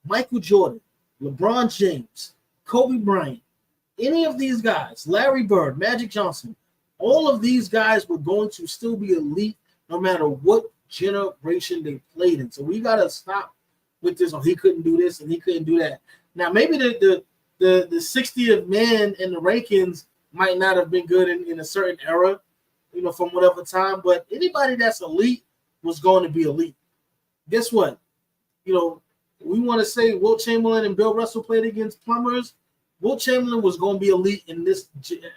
Michael Jordan, LeBron James, Kobe Bryant, any of these guys, Larry Bird, Magic Johnson, all of these guys were going to still be elite no matter what generation they played in. So we got to stop with this. Oh, he couldn't do this and he couldn't do that. Now, maybe the 60th man in the rankings might not have been good in a certain era, from whatever time, but anybody that's elite was going to be elite. Guess what? We want to say Wilt Chamberlain and Bill Russell played against plumbers. Wilt Chamberlain was going to be elite in this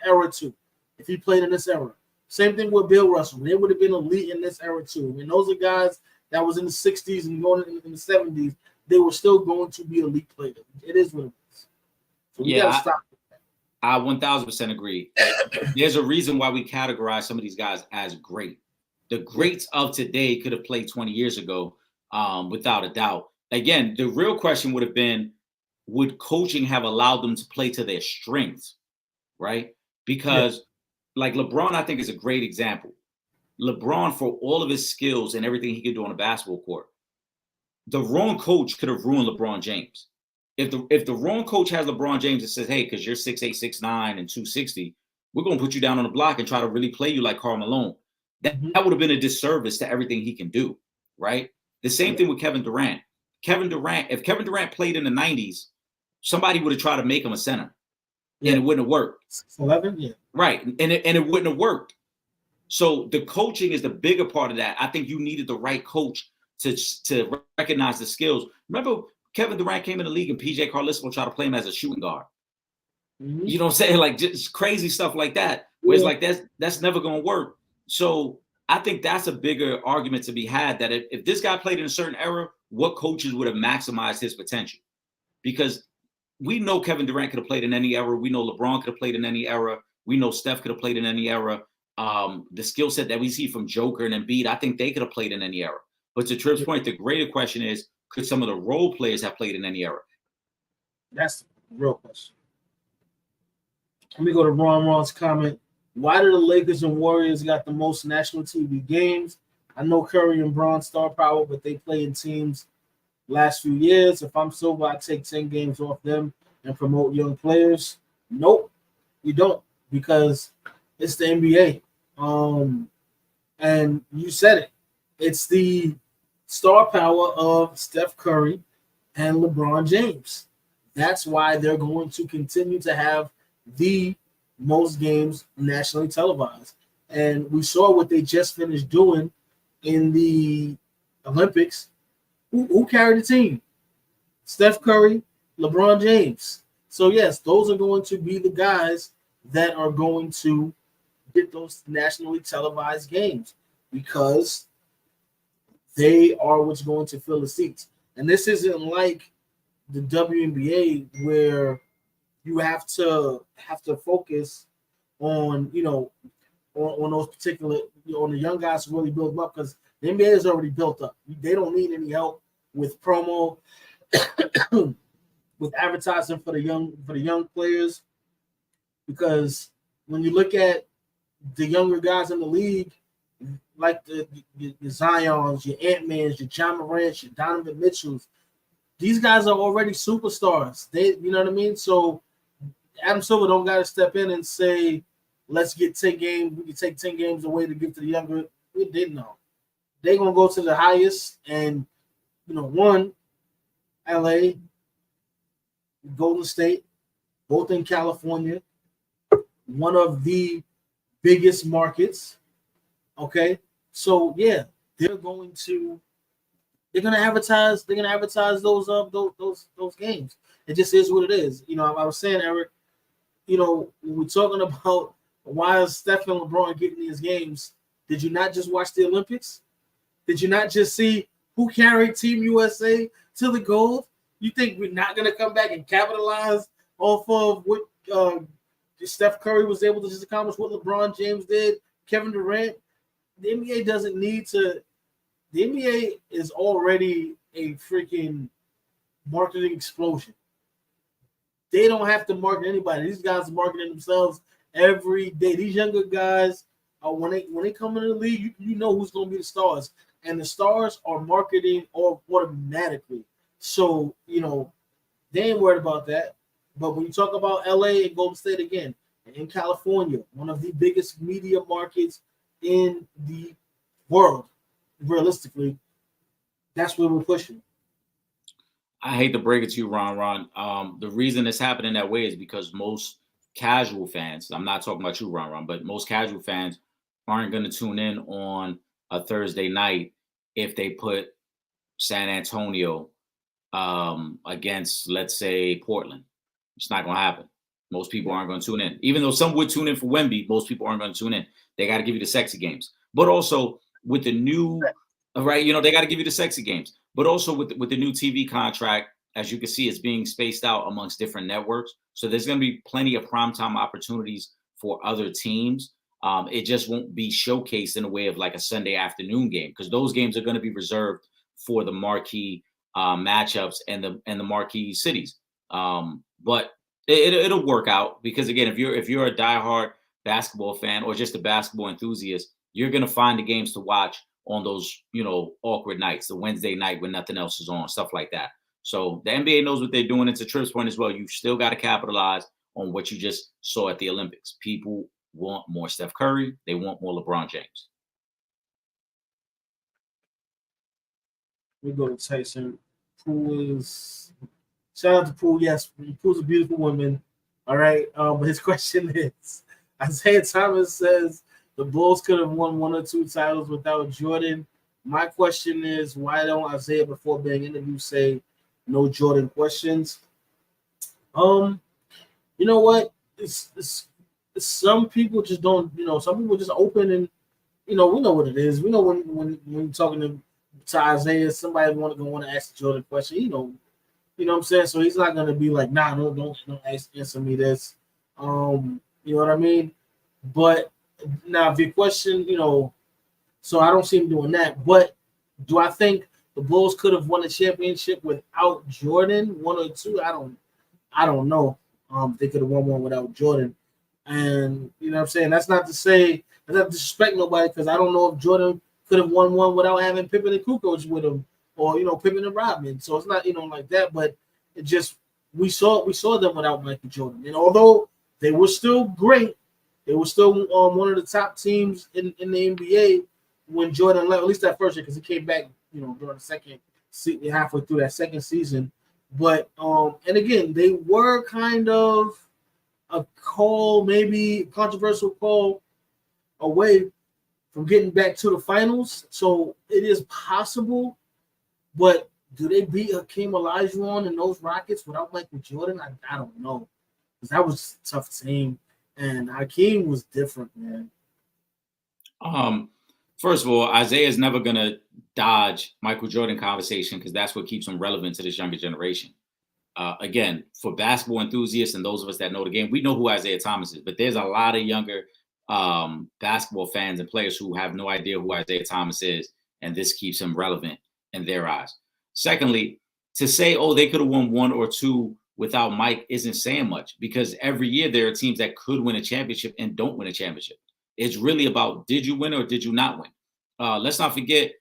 era too, if he played in this era. Same thing with Bill Russell. They would have been elite in this era too. And those are guys that was in the 60s and going in the 70s. They were still going to be elite players. It is what it is. So we got to stop. I 1,000% agree. There's a reason why we categorize some of these guys as great. The greats of today could have played 20 years ago, without a doubt. Again, the real question would have been, would coaching have allowed them to play to their strengths, right? Because like LeBron, I think is a great example. LeBron, for all of his skills and everything he could do on a basketball court, the wrong coach could have ruined LeBron James. If the wrong coach has LeBron James and says, hey, because you're 6'8", 6'9", and 260, we're going to put you down on the block and try to really play you like Karl Malone. That would have been a disservice to everything he can do, right? The same thing with Kevin Durant. If Kevin Durant played in the 90s, somebody would have tried to make him a center, and it wouldn't have worked. 11, yeah. Right, and it wouldn't have worked. So the coaching is the bigger part of that. I think you needed the right coach to recognize the skills. Remember, Kevin Durant came in the league and PJ Carlisle tried to play him as a shooting guard. Mm-hmm. You know what I'm saying? Like just crazy stuff like that. Where it's like that's never going to work. So I think that's a bigger argument to be had, that if this guy played in a certain era, what coaches would have maximized his potential? Because we know Kevin Durant could have played in any era. We know LeBron could have played in any era. We know Steph could have played in any era. The skill set that we see from Joker and Embiid, I think they could have played in any era. But to Trip's point, the greater question is, could some of the role players have played in any era? That's the real question. Let me go to Ron's comment. Why do the Lakers and Warriors got the most national TV games? I know Curry and Bron star power, but they play in teams last few years. If I'm Silver, I take 10 games off them and promote young players. Nope, you don't, because it's the NBA. And you said it. It's the star power of Steph Curry and LeBron James. That's why they're going to continue to have the most games nationally televised. And we saw what they just finished doing in the Olympics. Who carried the team? Steph Curry, LeBron James. So yes, those are going to be the guys that are going to get those nationally televised games, because they are what's going to fill the seats. And this isn't like the WNBA where you have to focus on, on those particular, on the young guys to really build them up, because the NBA is already built up. They don't need any help with promo, with advertising for the young players, because when you look at the younger guys in the league, like the Zions, your Ant-Mans, your John Morants, your Donovan Mitchells, these guys are already superstars. You know what I mean? So Adam Silver don't got to step in and say, let's get 10 games. We can take 10 games away to give to the younger. We didn't know. They're going to go to the highest. And, one, LA, Golden State, both in California, one of the biggest markets. Okay. So yeah, they're going to advertise those games. It just is what it is. I was saying, Eric, when we're talking about why is Steph and LeBron getting these games, did you not just watch the Olympics? Did you not just see who carried Team USA to the gold? You think we're not going to come back and capitalize off of what Steph Curry was able to just accomplish, what LeBron James did, Kevin Durant? The NBA doesn't need to. The NBA is already a freaking marketing explosion. They don't have to market anybody. These guys are marketing themselves every day. These younger guys, when they come into the league, you know who's going to be the stars, and the stars are marketing automatically. So they ain't worried about that. But when you talk about LA and Golden State again, and in California, one of the biggest media markets in the world, realistically, that's where we're pushing. I hate to break it to you, Ron. The reason it's happening that way is because most casual fans, I'm not talking about you, Ron, but most casual fans aren't going to tune in on a Thursday night if they put San Antonio against, let's say, Portland. It's not going to happen. Most people aren't going to tune in. Even though some would tune in for Wemby, most people aren't going to tune in. They got to give you the sexy games. But also with the new, right, they got to give you the sexy games. But also with the new TV contract, as you can see, it's being spaced out amongst different networks. So there's going to be plenty of primetime opportunities for other teams. It just won't be showcased in a way of like a Sunday afternoon game, because those games are going to be reserved for the marquee matchups and the marquee cities. But it'll work out, because again, if you're a diehard basketball fan or just a basketball enthusiast, you're going to find the games to watch on those, awkward nights, the Wednesday night when nothing else is on, stuff like that. So the NBA knows what they're doing. It's a Trip's point as well. You've still got to capitalize on what you just saw at the Olympics. People want more Steph Curry. They want more LeBron James. We go to Tyson. Shout out to Poole. Yes, Poole's a beautiful woman. All right. But his question is, Isaiah Thomas says the Bulls could have won 1 or 2 titles without Jordan. My question is, why don't Isaiah, before being interviewed, say no Jordan questions? You know what? It's some people just don't. Some people just open and we know what it is. We know when you're talking to Isaiah, somebody want to ask the Jordan question. You know what I'm saying? So he's not gonna be like, nah, no, don't answer me this. You know what I mean? But now, if your question, so I don't see him doing that. But do I think the Bulls could have won a championship without Jordan, 1 or 2? I don't know. They could have won one without Jordan, and you know what I'm saying. That's not to say, that's not to disrespect nobody, because I don't know if Jordan could have won one without having Pippen and Kukoc with him, or Pippen and Rodman. So it's not like that. But it just we saw them without Michael Jordan, and although they were still great, they were still one of the top teams in the NBA when Jordan left, at least that first year, because he came back, during the second halfway through that second season. But and again, they were kind of a call, maybe controversial call, away from getting back to the finals. So it is possible, but do they beat Hakeem Olajuwon and those Rockets without Michael Jordan? I don't know, because that was a tough team. And Hakeem was different, man. First of all, Isaiah is never going to dodge Michael Jordan conversation, because that's what keeps him relevant to this younger generation. Again, for basketball enthusiasts and those of us that know the game, we know who Isaiah Thomas is. But there's a lot of younger basketball fans and players who have no idea who Isaiah Thomas is, and this keeps him relevant in their eyes. Secondly, to say, they could have won 1 or 2 without Mike isn't saying much, because every year there are teams that could win a championship and don't win a championship. It's really about, did you win or did you not win? Let's not forget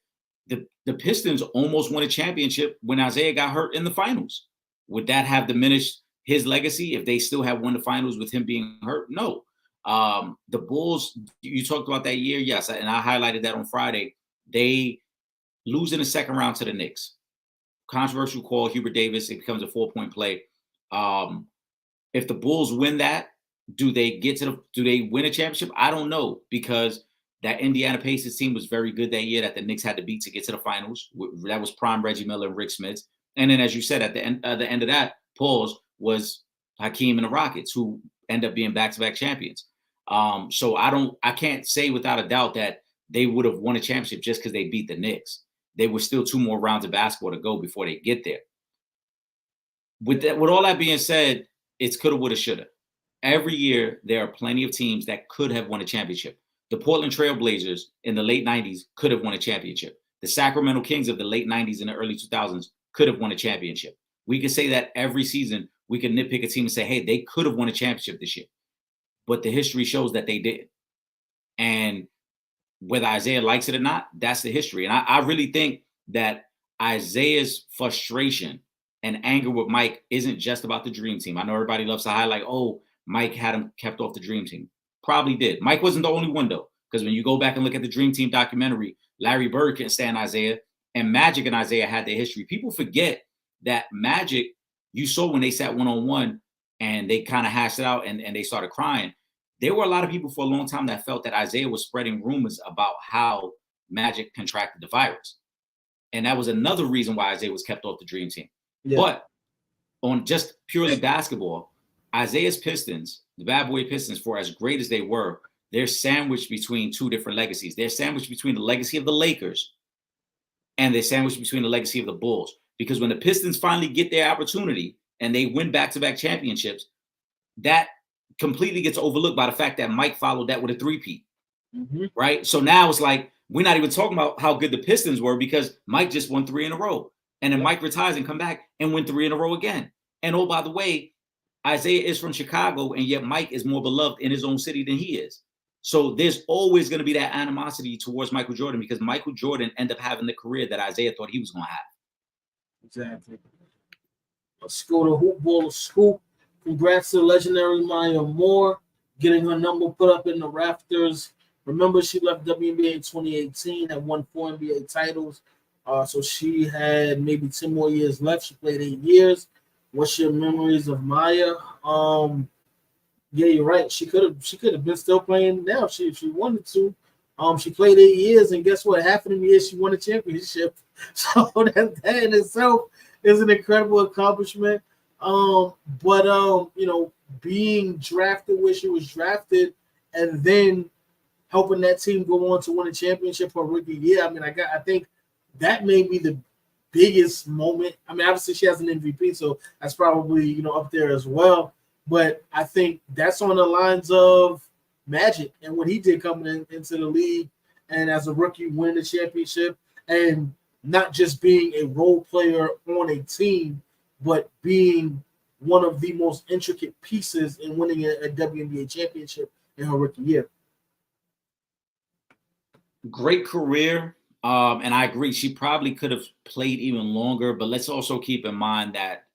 the Pistons almost won a championship when Isaiah got hurt in the finals. Would that have diminished his legacy if they still had won the finals with him being hurt? No. The Bulls, you talked about that year, yes, and I highlighted that on Friday. They lose in the second round to the Knicks. Controversial call, Hubert Davis. It becomes a 4-point play. If the Bulls win that, do they win a championship? I don't know, because that Indiana Pacers team was very good that year that the Knicks had to beat to get to the finals. That was prime Reggie Miller and Rick Smits. And then, as you said, at the end of that pause was Hakeem and the Rockets, who end up being back-to-back champions. So I can't say without a doubt that they would have won a championship just because they beat the Knicks. They were still 2 more rounds of basketball to go before they get there. With all that being said, it's coulda, woulda, shoulda. Every year, there are plenty of teams that could have won a championship. The Portland Trail Blazers in the late 90s could have won a championship. The Sacramento Kings of the late 90s and the early 2000s could have won a championship. We could say that every season. We could nitpick a team and say, hey, they could have won a championship this year. But the history shows that they did. And whether Isaiah likes it or not, that's the history. And I really think that Isaiah's frustration and anger with Mike isn't just about the dream team. I know everybody loves to highlight, oh, Mike had him kept off the dream team. Probably did. Mike wasn't the only one, though, because when you go back and look at the dream team documentary, Larry Bird couldn't stand Isaiah, and Magic and Isaiah had their history. People forget that Magic, you saw when they sat one-on-one and they kind of hashed it out and they started crying. There were a lot of people for a long time that felt that Isaiah was spreading rumors about how Magic contracted the virus. And that was another reason why Isaiah was kept off the dream team. Yeah. But on just purely basketball, Isaiah's Pistons, the bad boy Pistons, for as great as they were, they're sandwiched between 2 different legacies. They're sandwiched between the legacy of the Lakers and they're sandwiched between the legacy of the Bulls. Because when the Pistons finally get their opportunity and they win back-to-back championships, that completely gets overlooked by the fact that Mike followed that with a 3-peat, right? So now it's like, we're not even talking about how good the Pistons were because Mike just won 3 in a row. And then Mike retires and come back and win 3 in a row again. And oh, by the way, Isaiah is from Chicago, and yet Mike is more beloved in his own city than he is. So there's always going to be that animosity towards Michael Jordan because Michael Jordan ended up having the career that Isaiah thought he was going to have. Exactly. Let's go to Hoop Ball Scoop. Congrats to legendary Maya Moore getting her number put up in the rafters. Remember, she left WNBA in 2018 and won 4 NBA titles. So she had maybe 10 more years left. She played 8 years. What's your memories of Maya? Yeah, you're right. She could have been still playing now if she wanted to. She played 8 years, and guess what? Half of them years she won a championship. So that in itself is an incredible accomplishment. But you know, being drafted where she was drafted, and then helping that team go on to win a championship her rookie year. I mean, I think that may be the biggest moment. I mean, obviously she has an MVP, so that's probably, you know, up there as well. But I think that's on the lines of Magic and what he did coming into the league and as a rookie winning the championship and not just being a role player on a team, but being one of the most intricate pieces in winning a WNBA championship in her rookie year. Great career. And I agree, she probably could have played even longer, but let's also keep in mind that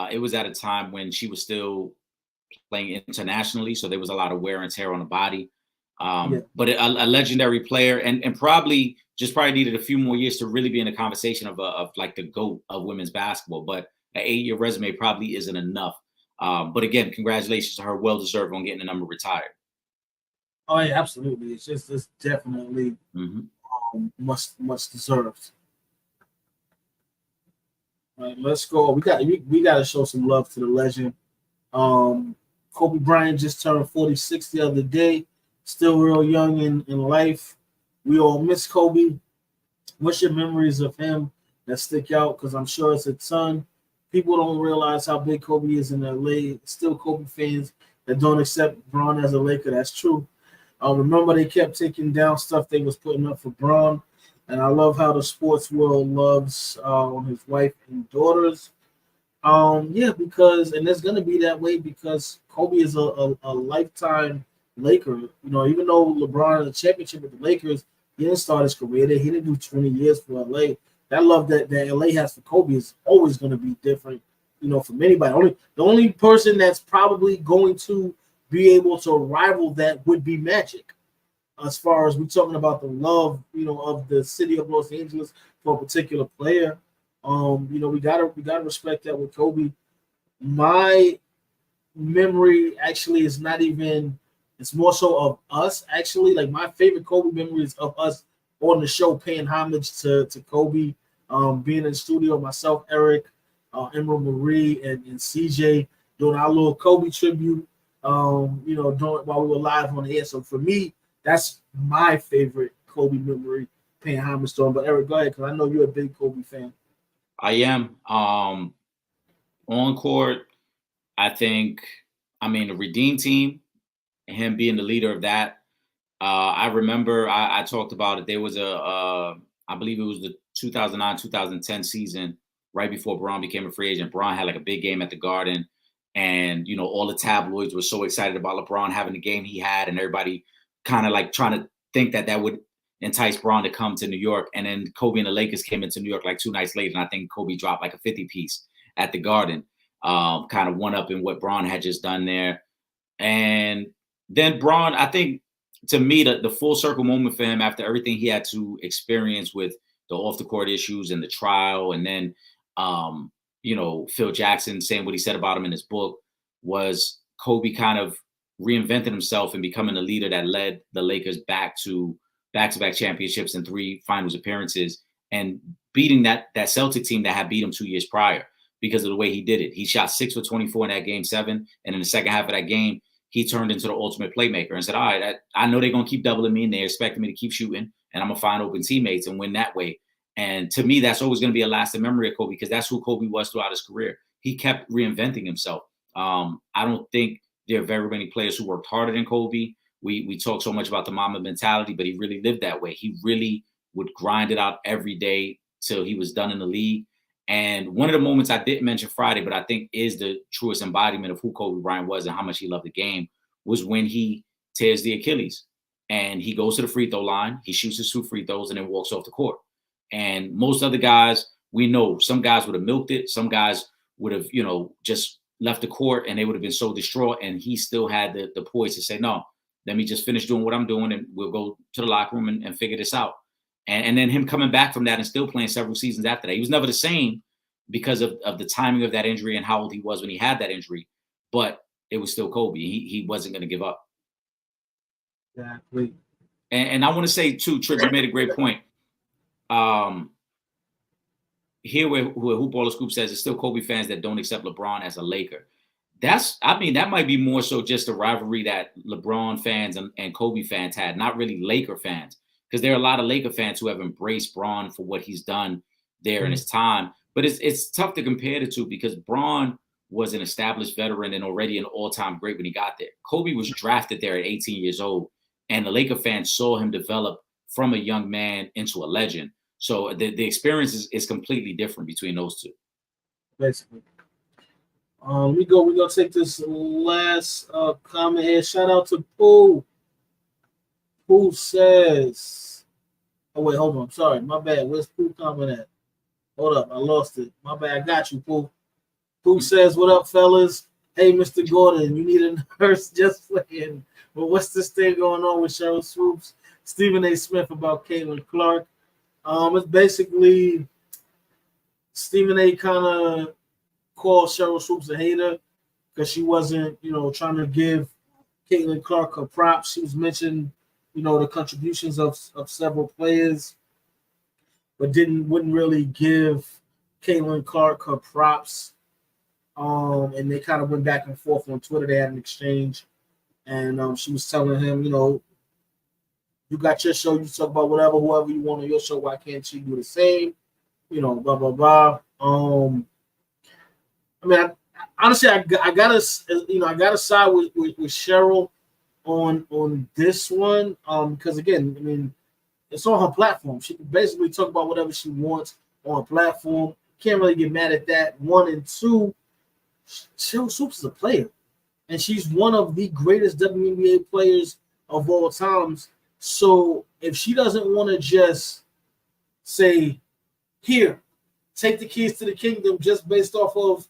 it was at a time when she was still playing internationally, so there was a lot of wear and tear on the body. But a legendary player, and probably needed a few more years to really be in the conversation of like the GOAT of women's basketball. But an 8-year resume probably isn't enough. But again, congratulations to her, well deserved on getting the number retired. Oh yeah, absolutely. It's definitely much deserved. All right, let's go. We got to show some love to the legend. Kobe Bryant just turned 46 the other day. Still real young in life. We all miss Kobe. What's your memories of him that stick out? Because I'm sure it's a ton. People don't realize how big Kobe is in LA. Still Kobe fans that don't accept Bron as a Laker. That's true. Remember, they kept taking down stuff they was putting up for Bron. And I love how the sports world loves his wife and daughters. Because it's going to be that way because Kobe is a lifetime Laker. You know, even though LeBron had a championship with the Lakers, he didn't start his career there. He didn't do 20 years for LA. That love that LA has for Kobe is always going to be different, you know, from anybody. The only person that's probably going to be able to rival that would be Magic. As far as we're talking about the love, you know, of the city of Los Angeles for a particular player. You know, we gotta respect that with Kobe. My memory actually is not even, it's more so of us actually. Like my favorite Kobe memory is of us on the show paying homage to Kobe, being in the studio, myself, Eric, Emerald Marie, and CJ doing our little Kobe tribute. while we were live on the air. So for me, that's my favorite Kobe memory, paying homage to him. But Eric, go ahead, because I know you're a big Kobe fan. I am. On court, the Redeem team, and him being the leader of that. I remember I talked about it. There was I believe it was the 2009-2010 season, right before Bron became a free agent. Bron had like a big game at the Garden, and all the tabloids were so excited about LeBron having the game he had, and everybody kind of like trying to think that would entice Bron to come to New York. And then Kobe and the Lakers came into New York like 2 nights later, and I think Kobe dropped like a 50-piece at the Garden, kind of one up in what Bron had just done there. And then Bron, I think, to me, the full circle moment for him after everything he had to experience with the off the court issues and the trial, and then Phil Jackson saying what he said about him in his book, was Kobe kind of reinventing himself and becoming the leader that led the Lakers back to back-to-back championships and 3 finals appearances, and beating that Celtic team that had beat him 2 years prior because of the way he did it. He shot 6 for 24 in that game 7, and in the second half of that game, he turned into the ultimate playmaker and said, all right, I know they're going to keep doubling me and they're expecting me to keep shooting, and I'm going to find open teammates and win that way. And to me, that's always going to be a lasting memory of Kobe, because that's who Kobe was throughout his career. He kept reinventing himself. I don't think there are very many players who worked harder than Kobe. We talk so much about the Mamba mentality, but he really lived that way. He really would grind it out every day till he was done in the league. And one of the moments I didn't mention Friday, but I think is the truest embodiment of who Kobe Bryant was and how much he loved the game, was when he tears the Achilles and he goes to the free throw line, he shoots his 2 free throws and then walks off the court. And most other guys, we know some guys would have milked it. Some guys would have, just left the court and they would have been so distraught. And he still had the poise to say, no, let me just finish doing what I'm doing and we'll go to the locker room and figure this out. And then him coming back from that and still playing several seasons after that. He was never the same because of the timing of that injury and how old he was when he had that injury. But it was still Kobe. He wasn't going to give up. Exactly. And I want to say, too, Trip, you made a great point. Here where Hoopballer Scoop says it's still Kobe fans that don't accept LeBron as a Laker. That might be more so just a rivalry that LeBron fans and Kobe fans had, not really Laker fans. Because there are a lot of Laker fans who have embraced Bron for what he's done there in his time. But it's tough to compare the two, because Bron was an established veteran and already an all-time great when he got there. Kobe was drafted there at 18 years old, and the Laker fans saw him develop from a young man into a legend. So the experience is completely different between those two. Basically. We're going to take this last comment here. Shout out to Pooh. Pooh says, oh, wait, hold on. Sorry, my bad. Where's Pooh comment at? Hold up, I lost it. My bad. I got you, Pooh. Pooh says, what up, fellas? Hey, Mr. Gordon, you need a nurse just playing. But what's this thing going on with Cheryl Swoops? Stephen A. Smith about Caitlin Clark. It's basically Stephen A. kind of called Cheryl Swoops a hater because she wasn't, trying to give Caitlin Clark her props. She was mentioning, the contributions of several players, but wouldn't really give Caitlin Clark her props. And they kind of went back and forth on Twitter. They had an exchange, and she was telling him, you got your show, you talk about whoever you want on your show. Why can't she do the same? Blah blah blah. Honestly, I gotta side with Cheryl on this one. Because again, it's on her platform. She can basically talk about whatever she wants on a platform. Can't really get mad at that. 1 and 2. Cheryl Swoops is a player, and she's one of the greatest WNBA players of all times. So if she doesn't want to just say, here, take the keys to the kingdom just based off of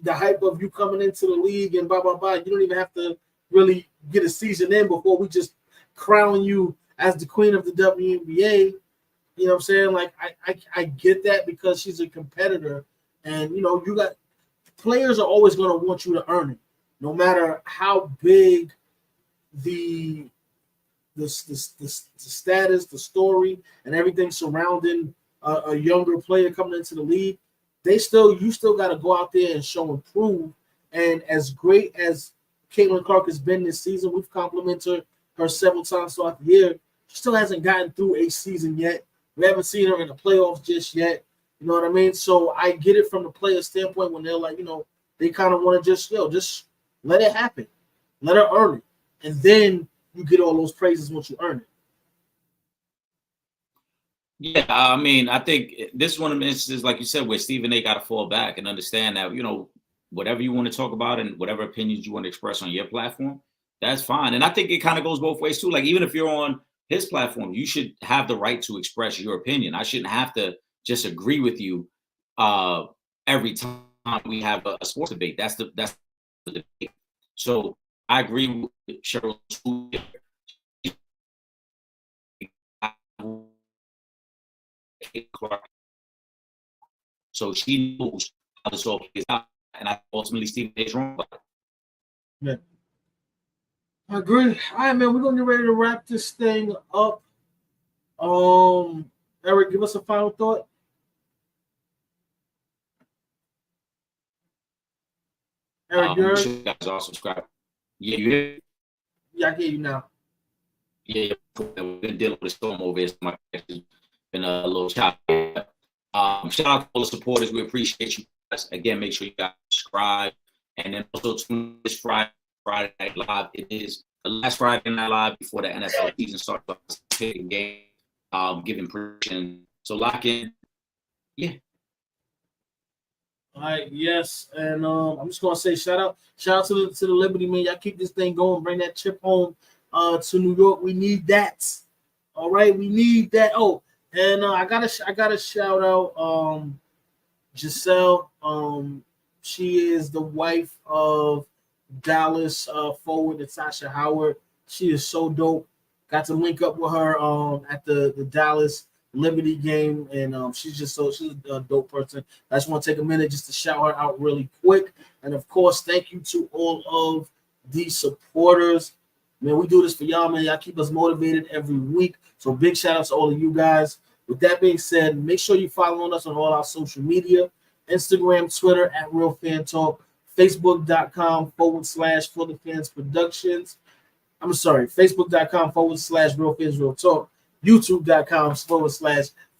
the hype of you coming into the league and blah, blah, blah, you don't even have to really get a season in before we just crown you as the queen of the WNBA. You know what I'm saying? Like, I get that because she's a competitor. And, you got players are always going to want you to earn it, no matter how big the status, the story, and everything surrounding a younger player coming into the league. You still got to go out there and show and prove. And as great as Caitlin Clark has been this season. We've complimented her several times throughout the year. She still hasn't gotten through a season yet. We haven't seen her in the playoffs just yet. You know what I mean? So I get it from the player standpoint when they're like, they kind of want to just let it happen. Let her earn it. And then you get all those praises once you earn it. Yeah, I mean, I think this is one of the instances, like you said, where Stephen A. got to fall back and understand that, whatever you want to talk about and whatever opinions you want to express on your platform, that's fine. And I think it kind of goes both ways too. Like, even if you're on his platform, you should have the right to express your opinion. I shouldn't have to just agree with you every time we have a sports debate. That's the debate. So I agree with Cheryl. So she knows how this all plays out, and I ultimately Stephen A. is wrong. Yeah, I agree. All right, man, we're gonna get ready to wrap this thing up. Eric, give us a final thought. Eric, Make sure you guys all subscribe. Yeah, you hear? Yeah, I hear you now. Yeah, we've been dealing with a storm over here. So my been a little choppy. Shout out to all the supporters. We appreciate you guys. Again, make sure you guys subscribe. And then also tune this Friday Night Live. It is the last Friday Night Live before the NFL season starts. Taking game, giving prediction. So lock in. Yeah. All right, yes. And I'm just gonna say shout out to the Liberty, man. Y'all keep this thing going, bring that chip home to New York. We need that. All right, we need that. Oh, and I gotta shout out Giselle. She is the wife of Dallas forward Natasha Howard. She is so dope. Got to link up with her at the Dallas Liberty game, and she's a dope person. I just want to take a minute just to shout her out really quick. And of course, thank you to all of the supporters. Man, we do this for y'all, man. Y'all keep us motivated every week. So big shout out to all of you guys. With that being said, make sure you follow us on all our social media: Instagram, Twitter at Real Fan Talk, Facebook.com/For the Fans Productions. I'm sorry, Facebook.com/Real Fans Real Talk, YouTube.com/For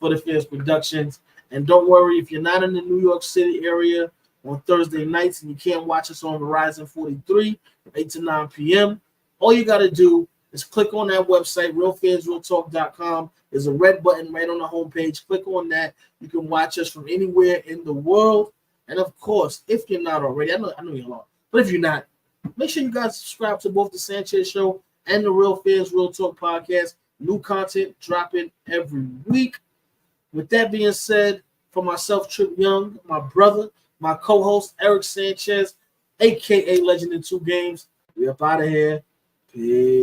the Fans Productions. And don't worry, if you're not in the New York City area on Thursday nights and you can't watch us on Verizon 43 from 8 to 9 p.m., all you got to do is click on that website, realfansrealtalk.com. There's a red button right on the homepage. Click on that. You can watch us from anywhere in the world. And of course, if you're not already, I know you're not, but if you're not, make sure you guys subscribe to both the Sanchez Show and the Real Fans Real Talk podcast. New content dropping every week. With that being said, for myself, Trip Young, my brother, my co-host, Eric Sanchez, a.k.a. Legend in Two Games, we up out of here. Peace.